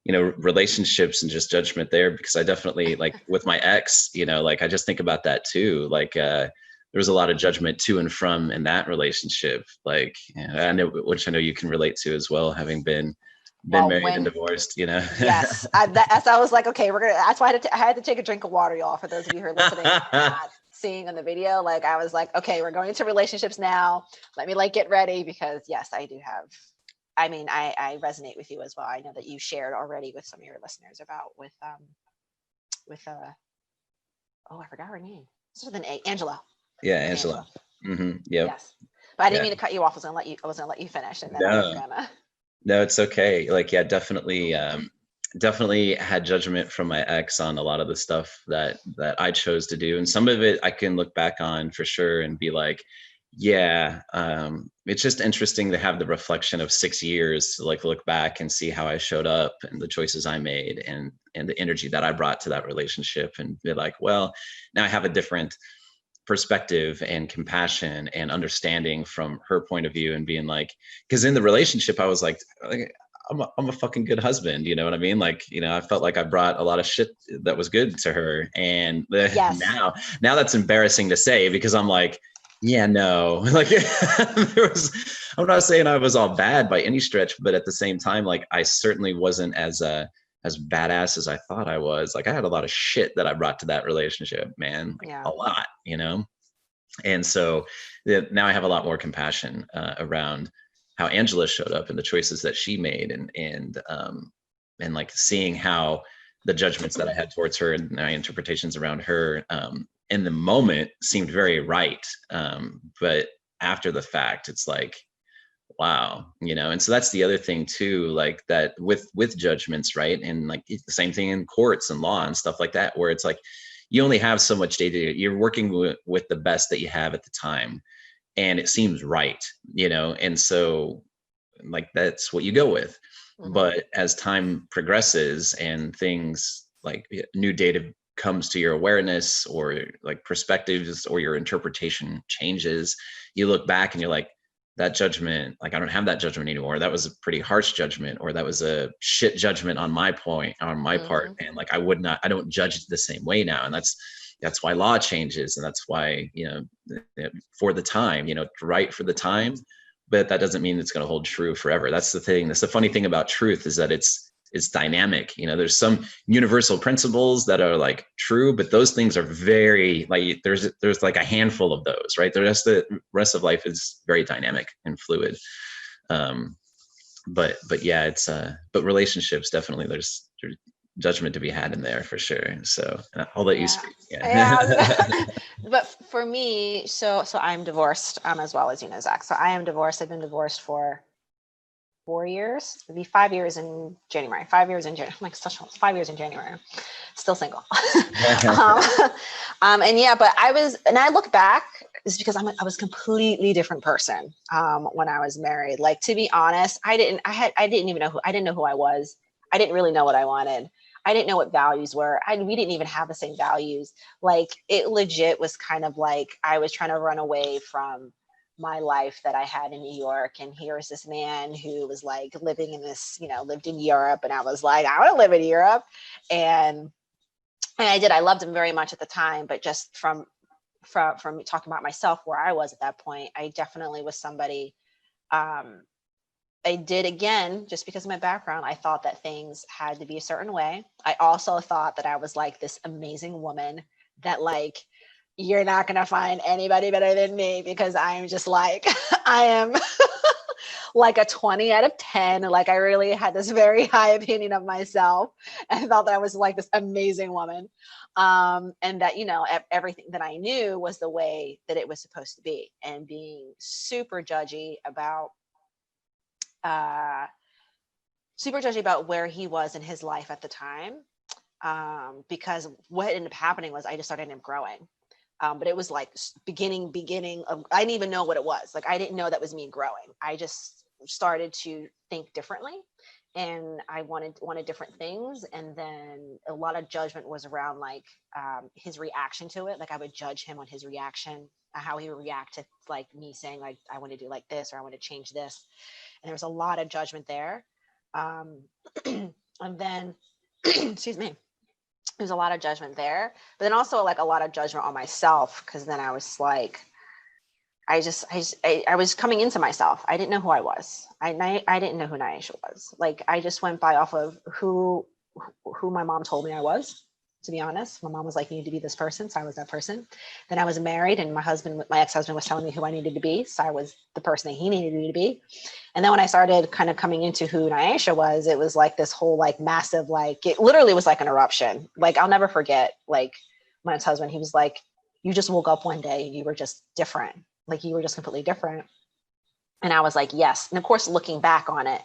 [SPEAKER 1] you know, relationships and just judgment there, because I definitely, like with my ex, you know, like I just think about that too. Like, there was a lot of judgment to and from in that relationship. Like, I know, which I know you can relate to as well, having been married and divorced, you know.
[SPEAKER 2] Yes, as I was like, okay, we're gonna. That's why I had to take a drink of water, y'all. For those of you who are listening, not seeing on the video, like I was like, okay, we're going into relationships now. Let me like get ready, because yes, I do have. I mean, I resonate with you as well. I know that you shared already with some of your listeners about with oh, I forgot her name. It's with an A, Angela.
[SPEAKER 1] Yeah, Angela. Mm-hmm. Yep.
[SPEAKER 2] Yes, but I didn't mean to cut you off. I was gonna let you finish, and then I was gonna.
[SPEAKER 1] No, it's okay. Like, yeah, definitely had judgment from my ex on a lot of the stuff that I chose to do, and some of it I can look back on for sure and be like, yeah, it's just interesting to have the reflection of 6 years to like look back and see how I showed up and the choices I made and the energy that I brought to that relationship, and be like, well, now I have a different perspective and compassion and understanding from her point of view, and being like, because in the relationship I was like I'm a fucking good husband, you know what I mean? Like, you know, I felt like I brought a lot of shit that was good to her. And
[SPEAKER 2] Yes.
[SPEAKER 1] now that's embarrassing to say, because I'm like, yeah, no, like I'm not saying I was all bad by any stretch, but at the same time, like I certainly wasn't as badass as I thought I was. Like I had a lot of shit that I brought to that relationship, man, like
[SPEAKER 2] Yeah.
[SPEAKER 1] a lot, you know? And so now I have a lot more compassion around how Angela showed up and the choices that she made, and like seeing how the judgments that I had towards her and my interpretations around her in the moment seemed very right, but after the fact, it's like, wow, you know. And so that's the other thing too, like that with judgments, right? And like it's the same thing in courts and law and stuff like that, where it's like you only have so much data. You're working with the best that you have at the time, and it seems right, you know. And so like that's what you go with.
[SPEAKER 2] Mm-hmm.
[SPEAKER 1] But as time progresses and things like new data comes to your awareness, or like perspectives or your interpretation changes, you look back and you're like, that judgment, like I don't have that judgment anymore. That was a pretty harsh judgment, or that was a shit judgment on my part.
[SPEAKER 2] Mm-hmm.
[SPEAKER 1] And like I don't judge it the same way now. And that's why law changes. And that's why, you know, for the time, you know, right for the time, but that doesn't mean it's going to hold true forever. That's the thing. That's the funny thing about truth, is that it's dynamic. You know, there's some universal principles that are like true, but those things are very like there's like a handful of those, right? The rest of life is very dynamic and fluid. But yeah, it's but relationships, definitely there's judgment to be had in there for sure. So I'll let you
[SPEAKER 2] Yeah.
[SPEAKER 1] speak. Yeah.
[SPEAKER 2] Yeah. But for me, so I'm divorced, as well as you know, Zach. So I am divorced. I've been divorced for 4 years. It'll be 5 years in January. 5 years in January. I'm like, such 5 years in January. Still single. um, and yeah, but I look back, is because I was a completely different person when I was married. Like, to be honest, I didn't know who I was. I didn't really know what I wanted. I didn't know what values were. We didn't even have the same values. Like, it legit was kind of like I was trying to run away from my life that I had in New York. And here's this man who was like living in this, you know, lived in Europe. And I was like, I want to live in Europe. And I did. I loved him very much at the time, but just from talking about myself, where I was at that point, I definitely was somebody. I did, again, just because of my background, I thought that things had to be a certain way. I also thought that I was like this amazing woman that, like, you're not going to find anybody better than me, because I'm just like, I am like a 20 out of 10. Like, I really had this very high opinion of myself and thought that I was like this amazing woman. And that, you know, everything that I knew was the way that it was supposed to be, and being uh, super judgy about where he was in his life at the time. Because what ended up happening was I just started him growing. But it was like beginning of, I didn't even know what it was. Like, I didn't know that was me growing. I just started to think differently, and I wanted different things. And then a lot of judgment was around like his reaction to it. Like, I would judge him on his reaction, how he would react to like me saying like, I want to do like this, or I want to change this. And there was a lot of judgment there. And then, excuse me, there's a lot of judgment there, but then also like a lot of judgment on myself, because then I was like, I was coming into myself. I didn't know who I was. I didn't know who Nyachia was. Like, I just went by off of who my mom told me I was. To be honest, my mom was like, you need to be this person, so I was that person. Then I was married, and my ex-husband was telling me who I needed to be, so I was the person that he needed me to be. And then when I started kind of coming into who Nyachia was, it was like this whole like massive, like, it literally was like an eruption. Like, I'll never forget, like, my ex-husband, he was like, you just woke up one day and you were just different. Like, you were just completely different. And I was like, yes. And of course, looking back on it,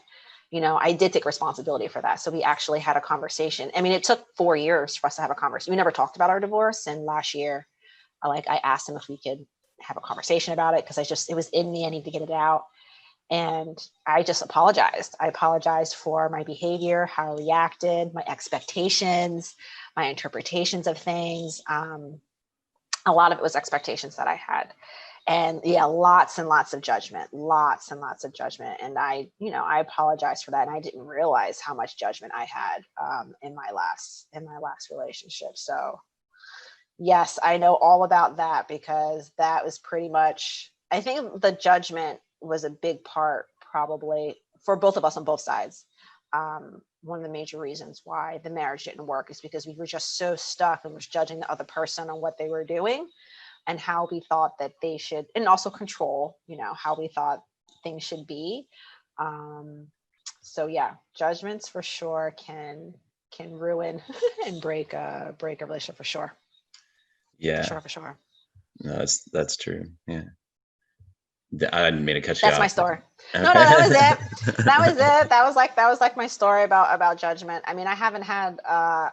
[SPEAKER 2] you know, I did take responsibility for that. So we actually had a conversation. I mean, it took 4 years for us to have a conversation. We never talked about our divorce. And last year, I asked him if we could have a conversation about it, because it was in me. I needed to get it out. And I just apologized. I apologized for my behavior, how I reacted, my expectations, my interpretations of things. a lot of it was expectations that I had. And yeah, lots and lots of judgment, lots and lots of judgment. And I apologize for that. And I didn't realize how much judgment I had in my last relationship. So yes, I know all about that, because that was pretty much, I think the judgment was a big part, probably for both of us on both sides. One of the major reasons why the marriage didn't work is because we were just so stuck and was judging the other person on what they were doing and how we thought that they should, and also control, how we thought things should be. So yeah, judgments for sure can ruin and break a relationship for sure.
[SPEAKER 1] Yeah.
[SPEAKER 2] For sure.
[SPEAKER 1] No, that's true. Yeah. I didn't mean to cut you
[SPEAKER 2] That's
[SPEAKER 1] off.
[SPEAKER 2] my story.
[SPEAKER 1] Okay.
[SPEAKER 2] No, that was it. That was like my story about judgment. I mean, I haven't had a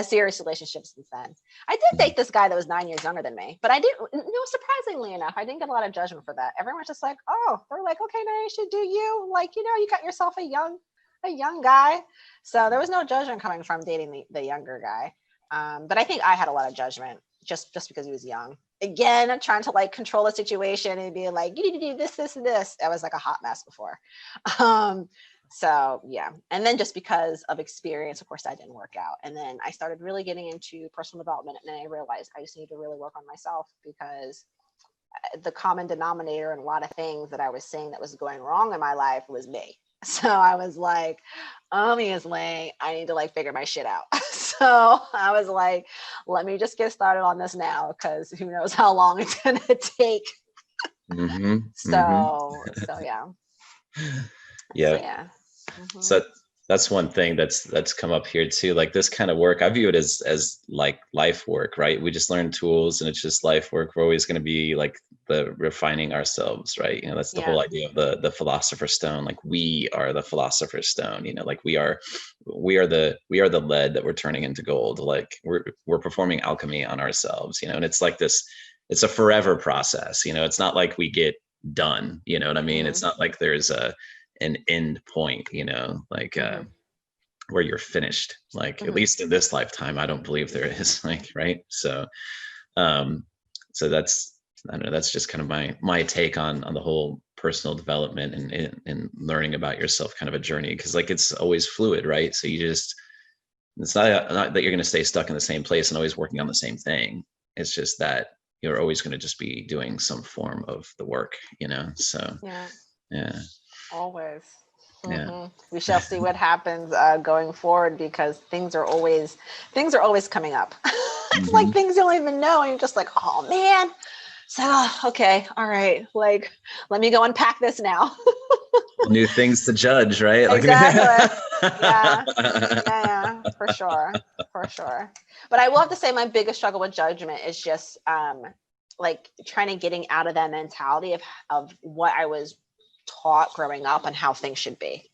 [SPEAKER 2] serious relationship since then. I did date this guy that was 9 years younger than me, but I didn't, surprisingly enough, I didn't get a lot of judgment for that. Everyone's just like, oh, they're like, okay, now you should do you. Like, you got yourself a young guy. So there was no judgment coming from dating the younger guy. But I think I had a lot of judgment just because he was young. Again, I'm trying to like control the situation and be like, you need to do this, and this. I was like a hot mess before. So yeah. And then just because of experience, of course, that didn't work out. And then I started really getting into personal development. And then I realized I just need to really work on myself, because the common denominator in a lot of things that I was saying that was going wrong in my life was me. So I was like, obviously, I need to like figure my shit out. So I was like, let me just get started on this now, because who knows how long it's going to take. So yeah.
[SPEAKER 1] Yeah.
[SPEAKER 2] So, yeah.
[SPEAKER 1] So that's one thing that's come up here too. Like this kind of work, I view it as like life work, right? We just learn tools and it's just life work. We're always going to be like the refining ourselves, right? That's the whole idea of the philosopher's stone. Like we are the philosopher's stone, like we are the lead that we're turning into gold. Like we're performing alchemy on ourselves, and it's like this, it's a forever process, it's not like we get done, you know what I mean? It's not like there's an end point, like where you're finished, like at least in this lifetime. I don't believe there is, like, right? So so that's, I don't know, that's just kind of my take on the whole personal development and learning about yourself kind of a journey, because like it's always fluid, right? So it's not that you're going to stay stuck in the same place and always working on the same thing. It's just that you're always going to just be doing some form of the work, so yeah.
[SPEAKER 2] Always.
[SPEAKER 1] Yeah.
[SPEAKER 2] We shall see what happens going forward, because things are always coming up. It's like things you don't even know, and you're just like, oh man. So okay, all right, like let me go unpack this now.
[SPEAKER 1] New things to judge, right?
[SPEAKER 2] Exactly. Yeah, for sure. But I will have to say, my biggest struggle with judgment is just like getting out of that mentality of what I was taught growing up and how things should be.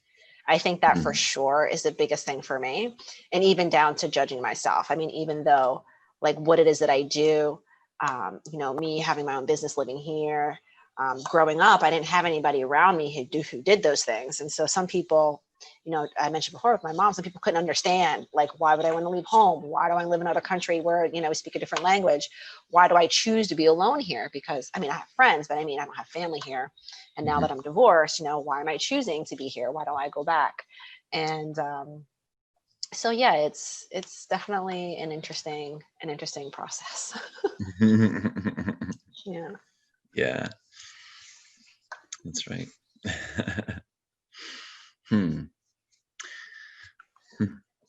[SPEAKER 2] I think that for sure is the biggest thing for me. And even down to judging myself. I mean, even though like what it is that I do, me having my own business, living here, growing up, I didn't have anybody around me who did those things. And so some people, I mentioned before with my mom, some people couldn't understand, like, why would I want to leave home? Why do I live in another country where, we speak a different language? Why do I choose to be alone here? Because I have friends, but I don't have family here. And now that I'm divorced, why am I choosing to be here? Why don't I go back? And so yeah, it's definitely an interesting process.
[SPEAKER 1] Yeah, that's right.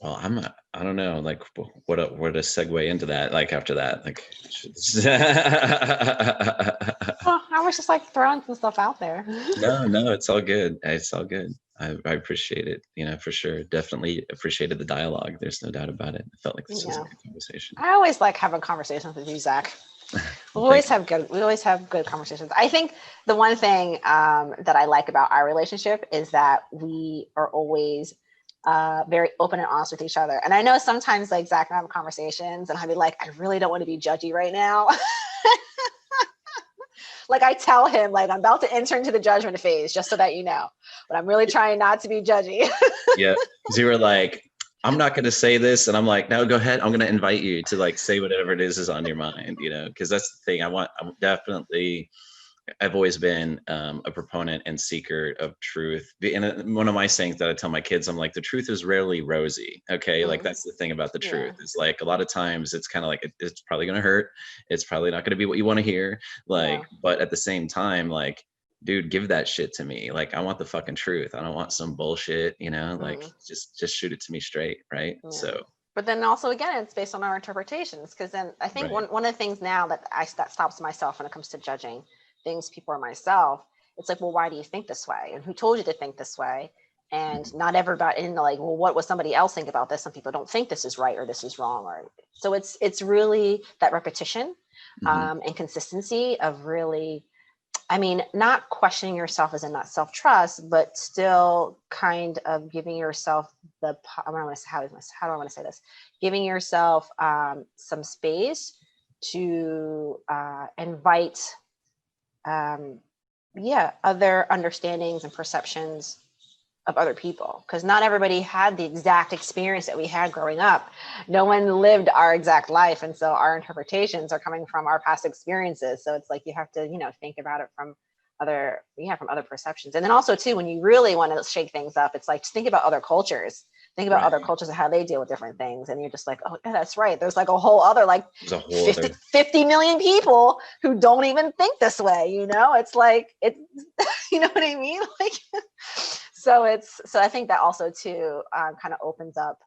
[SPEAKER 1] Well, I don't know, like what to segue into that, like after that, like
[SPEAKER 2] well, I was just like throwing some stuff out there.
[SPEAKER 1] No, it's all good. I appreciate it, for sure. Definitely appreciated the dialogue. There's no doubt about it. I felt like this was a good conversation.
[SPEAKER 2] I always like having conversations with you, Zach. We always have good conversations. I think the one thing that I like about our relationship is that we are always very open and honest with each other. And I know sometimes like Zach and I have conversations and I'll be like, I really don't want to be judgy right now. Like I tell him, like, I'm about to enter into the judgment phase, just so that you know, but I'm really trying not to be judgy.
[SPEAKER 1] Yeah. Because you were like, I'm not going to say this. And I'm like, no, go ahead. I'm going to invite you to like say whatever it is on your mind, you know, because that's the thing I've always been a proponent and seeker of truth. And one of my sayings that I tell my kids, I'm like, the truth is rarely rosy. Okay. Like that's the thing about the
[SPEAKER 2] Yeah.
[SPEAKER 1] truth is like a lot of times it's kind of like, it's probably going to hurt. It's probably not going to be what you want to hear. Like,
[SPEAKER 2] Yeah.
[SPEAKER 1] but at the same time, like, dude, give that shit to me. Like, I want the fucking truth. I don't want some bullshit, you know, like
[SPEAKER 2] Mm.
[SPEAKER 1] just shoot it to me straight. Right.
[SPEAKER 2] Yeah.
[SPEAKER 1] So,
[SPEAKER 2] But then also again, it's based on our interpretations. Because then I think
[SPEAKER 1] right.
[SPEAKER 2] one of the things now that stops myself when it comes to judging things, people, or myself, it's like, well, why do you think this way? And who told you to think this way? And
[SPEAKER 1] Mhm.
[SPEAKER 2] not everybody, and like, well, what was somebody else think about this? Some people don't think this is right or this is wrong, or so it's really that repetition
[SPEAKER 1] Mhm.
[SPEAKER 2] and consistency of really, I mean, not questioning yourself as in not self-trust, but still kind of giving yourself I want to say, how do I want to say this? Giving yourself some space to invite, other understandings and perceptions of other people, because not everybody had the exact experience that we had growing up. No one lived our exact life, and so our interpretations are coming from our past experiences. So it's like you have to, think about it from other perceptions. And then also too, when you really want to shake things up, it's like, just think about other cultures. Think about other
[SPEAKER 1] Right.
[SPEAKER 2] cultures and how they deal with different things. And you're just like, oh, yeah, that's right. There's like a whole other like
[SPEAKER 1] There's a whole
[SPEAKER 2] 50,
[SPEAKER 1] other,
[SPEAKER 2] 50 million people who don't even think this way. It's like, you know what I mean? Like, so I think that also too kind of opens up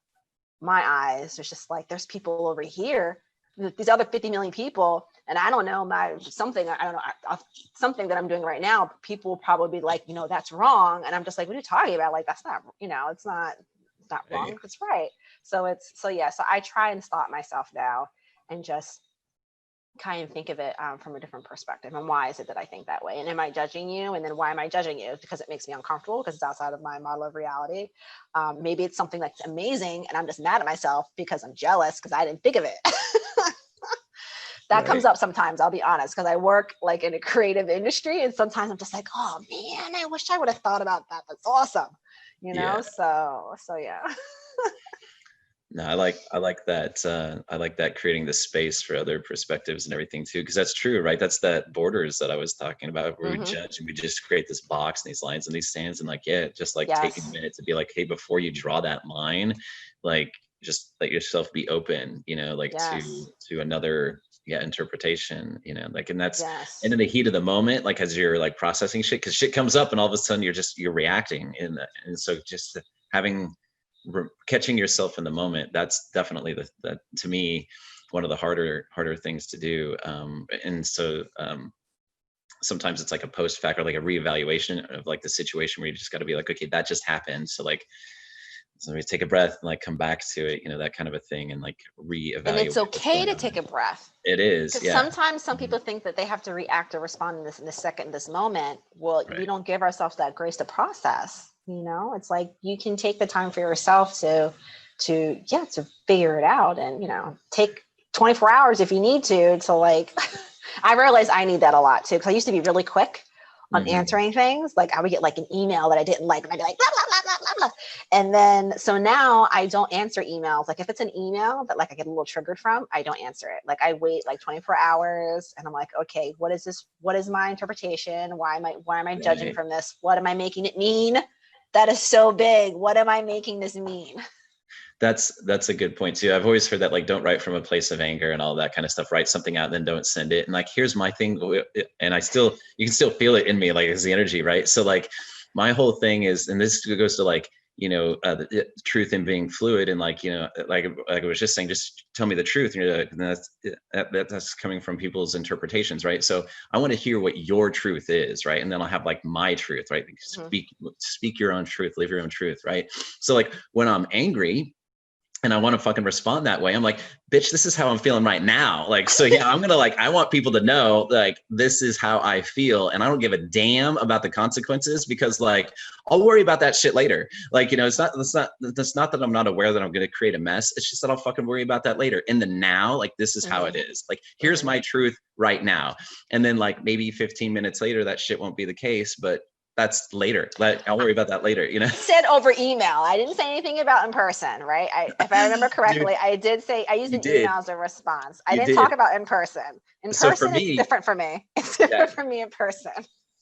[SPEAKER 2] my eyes. It's just like, there's people over here, these other 50 million people, and I don't know, I don't know, something that I'm doing right now, people will probably be like, that's wrong. And I'm just like, what are you talking about? Like, that's not, it's not wrong.
[SPEAKER 1] right.
[SPEAKER 2] It's right. So I try and stop myself now and just kind of think of it from a different perspective. And why is it that I think that way? And am I judging you? And then why am I judging you? Because it makes me uncomfortable, because it's outside of my model of reality. Maybe it's something that's amazing and I'm just mad at myself because I'm jealous because I didn't think of it. That comes
[SPEAKER 1] Right.
[SPEAKER 2] up sometimes, I'll be honest, because I work like in a creative industry, and sometimes I'm just like, oh man, I wish I would have thought about that. That's awesome.
[SPEAKER 1] Yeah.
[SPEAKER 2] So yeah.
[SPEAKER 1] No, I like that. I like that, creating the space for other perspectives and everything too, because that's true, right? That's that borders that I was talking about, where we
[SPEAKER 2] Hmm.
[SPEAKER 1] judge and we just create this box and these lines and these stands, and like, yeah, just like taking a
[SPEAKER 2] Yes.
[SPEAKER 1] minute to be like, hey, before you draw that line, like just let yourself be open, you know, like
[SPEAKER 2] Yes.
[SPEAKER 1] to another, yeah, interpretation, you know, like, and that's, and
[SPEAKER 2] Yes.
[SPEAKER 1] in the heat of the moment, like as you're like processing shit, because shit comes up and all of a sudden you're reacting in that, and so just having catching yourself in the moment, that's definitely the to me one of the harder things to do. And so sometimes it's like a post fact or like a reevaluation of like the situation where you just got to be like, okay, that just happened, so like, so we take a breath and like come back to it, you know, that kind of a thing, and like
[SPEAKER 2] And
[SPEAKER 1] reevaluate
[SPEAKER 2] it's
[SPEAKER 1] what's
[SPEAKER 2] okay
[SPEAKER 1] going
[SPEAKER 2] to
[SPEAKER 1] on.
[SPEAKER 2] take a breath.
[SPEAKER 1] It is,
[SPEAKER 2] Because
[SPEAKER 1] yeah.
[SPEAKER 2] sometimes some
[SPEAKER 1] Mhm.
[SPEAKER 2] people think that they have to react or respond in this second, this moment. Well, we
[SPEAKER 1] Right.
[SPEAKER 2] don't give ourselves that grace to process. It's like you can take the time for yourself to figure it out, and take 24 hours if you need to like. I realize I need that a lot too, because I used to be really quick on
[SPEAKER 1] Hmm.
[SPEAKER 2] answering things. Like I would get like an email that I didn't like, and I'd be like blah blah blah blah blah blah. And then so now I don't answer emails. Like if it's an email that like I get a little triggered from, I don't answer it. Like I wait like 24 hours, and I'm like, okay, what is this? What is my interpretation? Why am I judging
[SPEAKER 1] Right.
[SPEAKER 2] from this? What am I making it mean? That is so big. What am I making this mean?
[SPEAKER 1] That's a good point too. I've always heard that, like, don't write from a place of anger and all that kind of stuff. Write something out, then don't send it. And like, here's my thing, and you can still feel it in me, like it's the energy, right? So like, my whole thing is, and this goes to like, the truth and being fluid, and like, like I was just saying, just tell me the truth. And you're like, and that's coming from people's interpretations, right? So I want to hear what your truth is, right? And then I'll have like my truth, right?
[SPEAKER 2] Mhm.
[SPEAKER 1] Speak your own truth, live your own truth, right? So like, when I'm angry and I want to fucking respond that way, I'm like, bitch, this is how I'm feeling right now. Like, so yeah, I'm gonna like, I want people to know, like, this is how I feel, and I don't give a damn about the consequences, because like, I'll worry about that shit later. Like, that's not that I'm not aware that I'm gonna create a mess. It's just that I'll fucking worry about that later. In the now, like, this is how it
[SPEAKER 2] Mhm.
[SPEAKER 1] is. Like, here's
[SPEAKER 2] Mhm.
[SPEAKER 1] my truth right now. And then like maybe 15 minutes later, that shit won't be the case, but that's later. I'll worry about that later, you know?
[SPEAKER 2] Said over email. I didn't say anything about in person, right? If I remember correctly,
[SPEAKER 1] Dude,
[SPEAKER 2] I did say I used
[SPEAKER 1] you
[SPEAKER 2] an
[SPEAKER 1] did.
[SPEAKER 2] email as a response. I
[SPEAKER 1] You
[SPEAKER 2] didn't talk
[SPEAKER 1] did.
[SPEAKER 2] about in person. In
[SPEAKER 1] So for
[SPEAKER 2] person, it's
[SPEAKER 1] me,
[SPEAKER 2] different for me. It's
[SPEAKER 1] yeah,
[SPEAKER 2] different for me in person.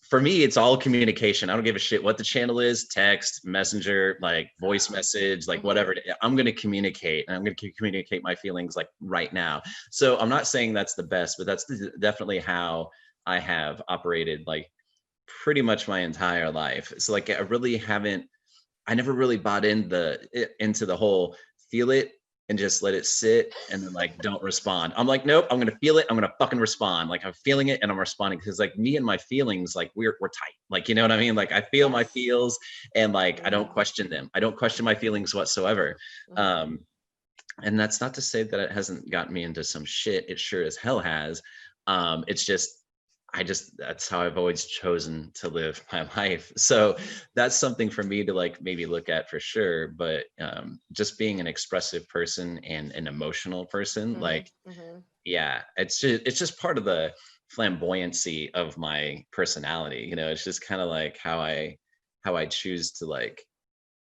[SPEAKER 1] for me, it's all communication. I don't give a shit what the channel is, text, messenger, like voice message, like whatever. I'm going to communicate, and I'm going to communicate my feelings like right now. So I'm not saying that's the best, but that's definitely how I have operated like pretty much my entire life. So like I never really bought into the whole feel it and just let it sit and then like don't respond. I'm like, nope, I'm gonna feel it. I'm gonna fucking respond. Like I'm feeling it and I'm responding because like me and my feelings, like we're tight. Like you know what I mean? Like I feel my feels and like I don't question them. I don't question my feelings whatsoever. And that's not to say that it hasn't gotten me into some shit. It sure as hell has. It's just that's how I've always chosen to live my life. So that's something for me to like maybe look at for sure. But just being an expressive person and an emotional person, like yeah, it's just part of the flamboyancy of my personality. You know, it's just kind of like how I choose to like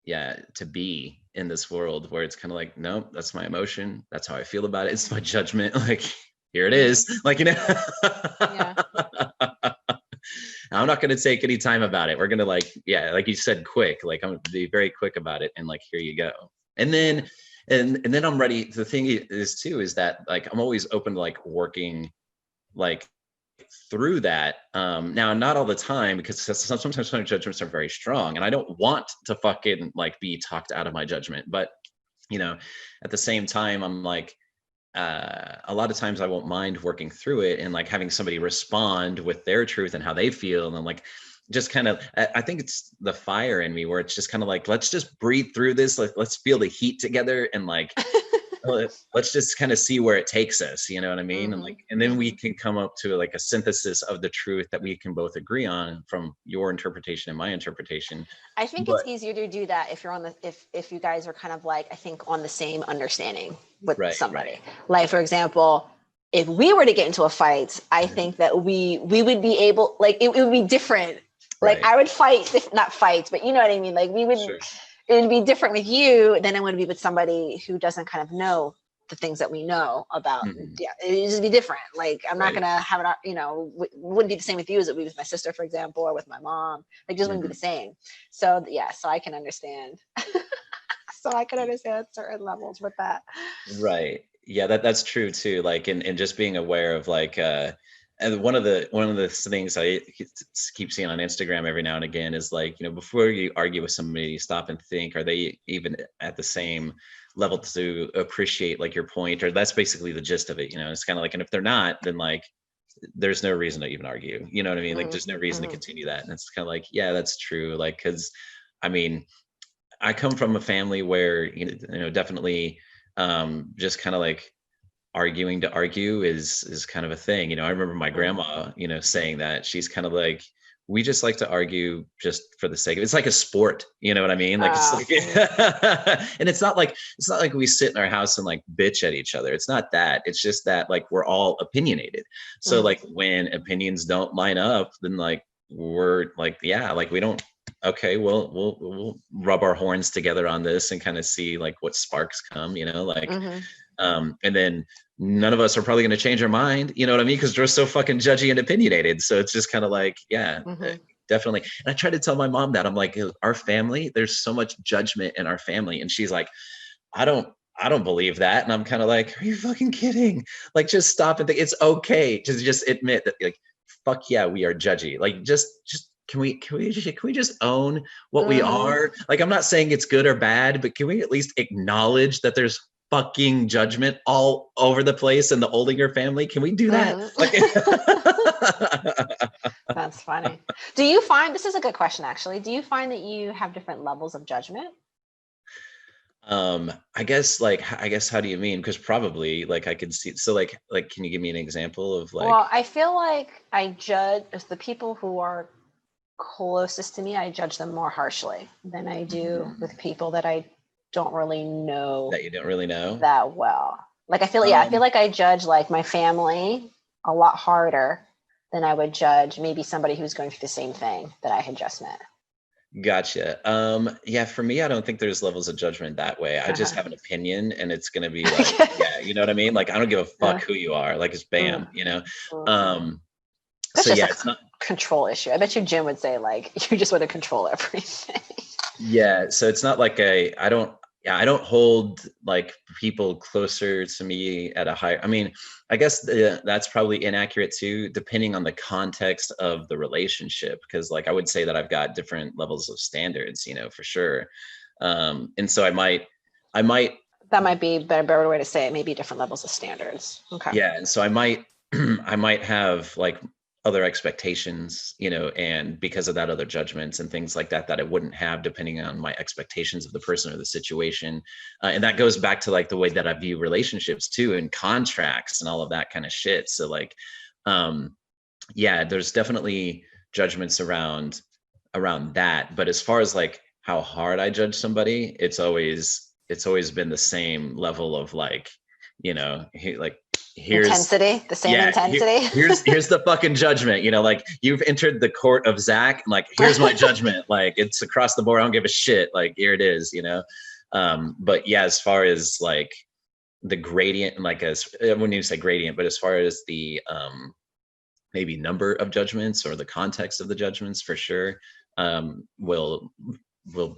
[SPEAKER 1] yeah to be in this world where it's kind of like nope, that's my emotion, that's how I feel about it, it's my judgment, like here it is, like you know.
[SPEAKER 2] Yeah.
[SPEAKER 1] I'm not going to take any time about it. We're going to like yeah like you said, quick, like I'm going to be very quick about it and like here you go. And then and then I'm ready. The thing is too is that like I'm always open to like working like through that. Now, not all the time, because sometimes my judgments are very strong and I don't want to fucking like be talked out of my judgment. But, you know, at the same time, I'm like, a lot of times I won't mind working through it and like having somebody respond with their truth and how they feel. And I'm like, just kind of, I think it's the fire in me where it's just kind of like, let's just breathe through this. Like, let's feel the heat together and like, let's just kind of see where it takes us, you know what I mean? And like and then we can come up to like a synthesis of the truth that we can both agree on from your interpretation and my interpretation.
[SPEAKER 2] I think it's
[SPEAKER 1] But
[SPEAKER 2] easier to do that if you're on the if you guys are kind of like I think on the same understanding with
[SPEAKER 1] right,
[SPEAKER 2] somebody. Like for example, if we were to get into a fight, I think that we would be able like it would be different. Like
[SPEAKER 1] right,
[SPEAKER 2] I would fight, not fight, but you know what I mean. Like we would,
[SPEAKER 1] sure,
[SPEAKER 2] it would be different with you than it would be with somebody who doesn't kind of know the things that we know about. Yeah, it would just be different. Like I'm not
[SPEAKER 1] right,
[SPEAKER 2] gonna have it, you know, wouldn't be the same with you as it would be with my sister, for example, or with my mom. Like just wouldn't be the same. So yeah, so I can understand. So I can understand certain levels with that.
[SPEAKER 1] right. Yeah, that's true too. Like and just being aware of like and one of the things I keep seeing on Instagram every now and again is like, you know, before you argue with somebody, stop and think, are they even at the same level to appreciate like your point? Or that's basically the gist of it, you know. It's kind of like, and if they're not, then like there's no reason to even argue. You know what I mean? Like there's no reason to continue that. And it's kind of like, yeah, that's true. Like, cause I mean, I come from a family where, you know, definitely just kind of like arguing to argue is kind of a thing. You know, I remember my grandma, you know, saying that she's kind of like, we just like to argue just for the sake of it's like a sport, you know what I mean? Like it's like and it's not like we sit in our house and like bitch at each other. It's not that. It's just that like we're all opinionated. So like when opinions don't line up, then like we're like, yeah, like we don't okay, well we'll rub our horns together on this and kind of see like what sparks come, you know, like and then none of us are probably going to change our mind, you know what I mean, because we're so fucking judgy and opinionated. So it's just kind of like yeah, definitely. And I try to tell my mom that I'm like, our family, there's so much judgment in our family, and she's like, I don't believe that. And I'm kind of like, are you fucking kidding? Like just stop and think it's okay to just admit that like fuck yeah, we are judgy. Like just can we just own what we are? Like I'm not saying it's good or bad, but can we at least acknowledge that there's fucking judgment all over the place in the Oldinger family? Can we do that? Like
[SPEAKER 2] That's funny. Do you find this is a good question actually? Do you find that you have different levels of judgment?
[SPEAKER 1] I guess how do you mean? Because probably like I could see so like can you give me an example of like
[SPEAKER 2] Well, I feel like I judge as the people who are closest to me, I judge them more harshly than I do with people that I don't really know
[SPEAKER 1] that you don't really know?
[SPEAKER 2] that well. Like I feel like I judge like my family a lot harder then I would judge maybe somebody who's going through the same thing that I had just met.
[SPEAKER 1] Gotcha. Yeah, for me, I don't think there's levels of judgment that way. I just have an opinion, and it's gonna be like, yeah, you know what I mean? Like, I don't give a fuck who you are. Like, it's bam, you know?
[SPEAKER 2] That's
[SPEAKER 1] So
[SPEAKER 2] just
[SPEAKER 1] yeah,
[SPEAKER 2] a
[SPEAKER 1] it's not.
[SPEAKER 2] control issue. I bet you Jim would say like you just want to control everything.
[SPEAKER 1] Yeah, so it's not like I don't, yeah, I don't hold like people closer to me at a higher, I mean, I guess that's probably inaccurate too, depending on the context of the relationship, because like I would say that I've got different levels of standards, you know, for sure. And so I might,
[SPEAKER 2] That might be a better way to say it. Maybe different levels of standards. Okay.
[SPEAKER 1] yeah, and so I might I might have like other expectations, you know, and because of that, other judgments and things like that that I wouldn't have depending on my expectations of the person or the situation. And that goes back to like the way that I view relationships too, and contracts and all of that kind of shit. So like, yeah, there's definitely judgments around that. But as far as like how hard I judge somebody, it's always been the same level of like, you know, like here's
[SPEAKER 2] Intensity, the same
[SPEAKER 1] yeah,
[SPEAKER 2] intensity.
[SPEAKER 1] here's the fucking judgment. You know, like you've entered the court of Zach. Like, here's my judgment. Like, it's across the board. I don't give a shit. Like, here it is. You know, but yeah, as far as like the gradient, like as I wouldn't even say gradient, but as far as the maybe number of judgments or the context of the judgments, for sure, will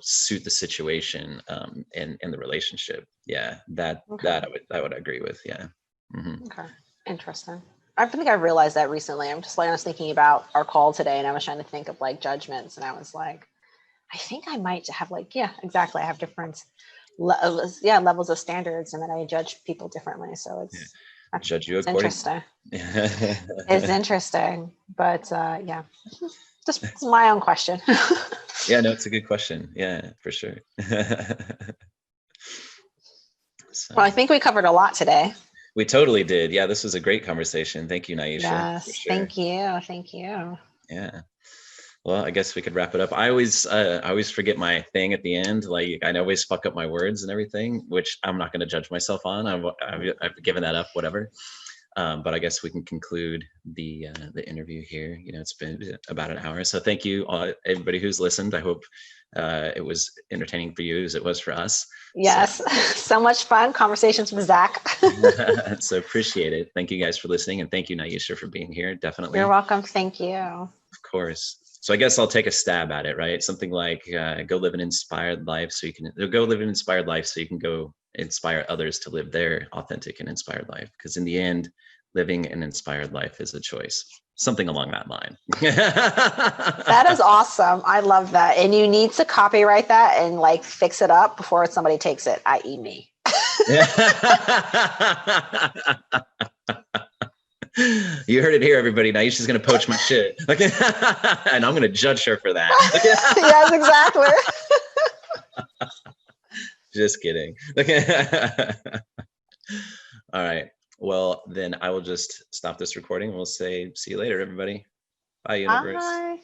[SPEAKER 1] suit the situation and the relationship. Yeah, that
[SPEAKER 2] Okay.
[SPEAKER 1] that I would agree with. Yeah.
[SPEAKER 2] Okay. Interesting. I think I realized that recently. I'm just like, I was thinking about our call today and I was trying to think of like judgments. And I was like, I think I might have like, yeah, exactly. I have different levels of standards and then I judge people differently. So it's,
[SPEAKER 1] Judge you
[SPEAKER 2] it's
[SPEAKER 1] accordingly.
[SPEAKER 2] interesting. It's interesting. But yeah, just my own question.
[SPEAKER 1] Yeah, no, it's a good question. Yeah, for sure. So,
[SPEAKER 2] Well, I think we covered a lot today.
[SPEAKER 1] we totally did. Yeah, this was a great conversation. Thank you, Nyachia, for
[SPEAKER 2] Yes.
[SPEAKER 1] sure.
[SPEAKER 2] Thank you. Thank you.
[SPEAKER 1] Yeah. Well, I guess we could wrap it up. I always forget my thing at the end. Like, I always fuck up my words and everything, which I'm not going to judge myself on. I've given that up, whatever. But I guess we can conclude the interview here. You know, it's been about an hour, so thank you, everybody who's listened. I hope it was entertaining for you as it was for us.
[SPEAKER 2] Yes, so much fun conversations with Zach.
[SPEAKER 1] So appreciate it. Thank you guys for listening, and thank you, Nyachia, for being here. Definitely.
[SPEAKER 2] You're welcome. Thank you.
[SPEAKER 1] Of course. So I guess I'll take a stab at it, right? Something like go live an inspired life so you can go live an inspired life so you can go inspire others to live their authentic and inspired life. Because in the end, living an inspired life is a choice. Something along that line.
[SPEAKER 2] That is awesome. I love that. And you need to copyright that and like fix it up before somebody takes it, i.e. me.
[SPEAKER 1] You heard it here, everybody. Naish going to poach my shit. And I'm going to judge her for that.
[SPEAKER 2] Yes, exactly.
[SPEAKER 1] Just kidding. All right. Well, then I will just stop this recording. We'll say, see you later, everybody. Bye, universe.
[SPEAKER 2] Bye.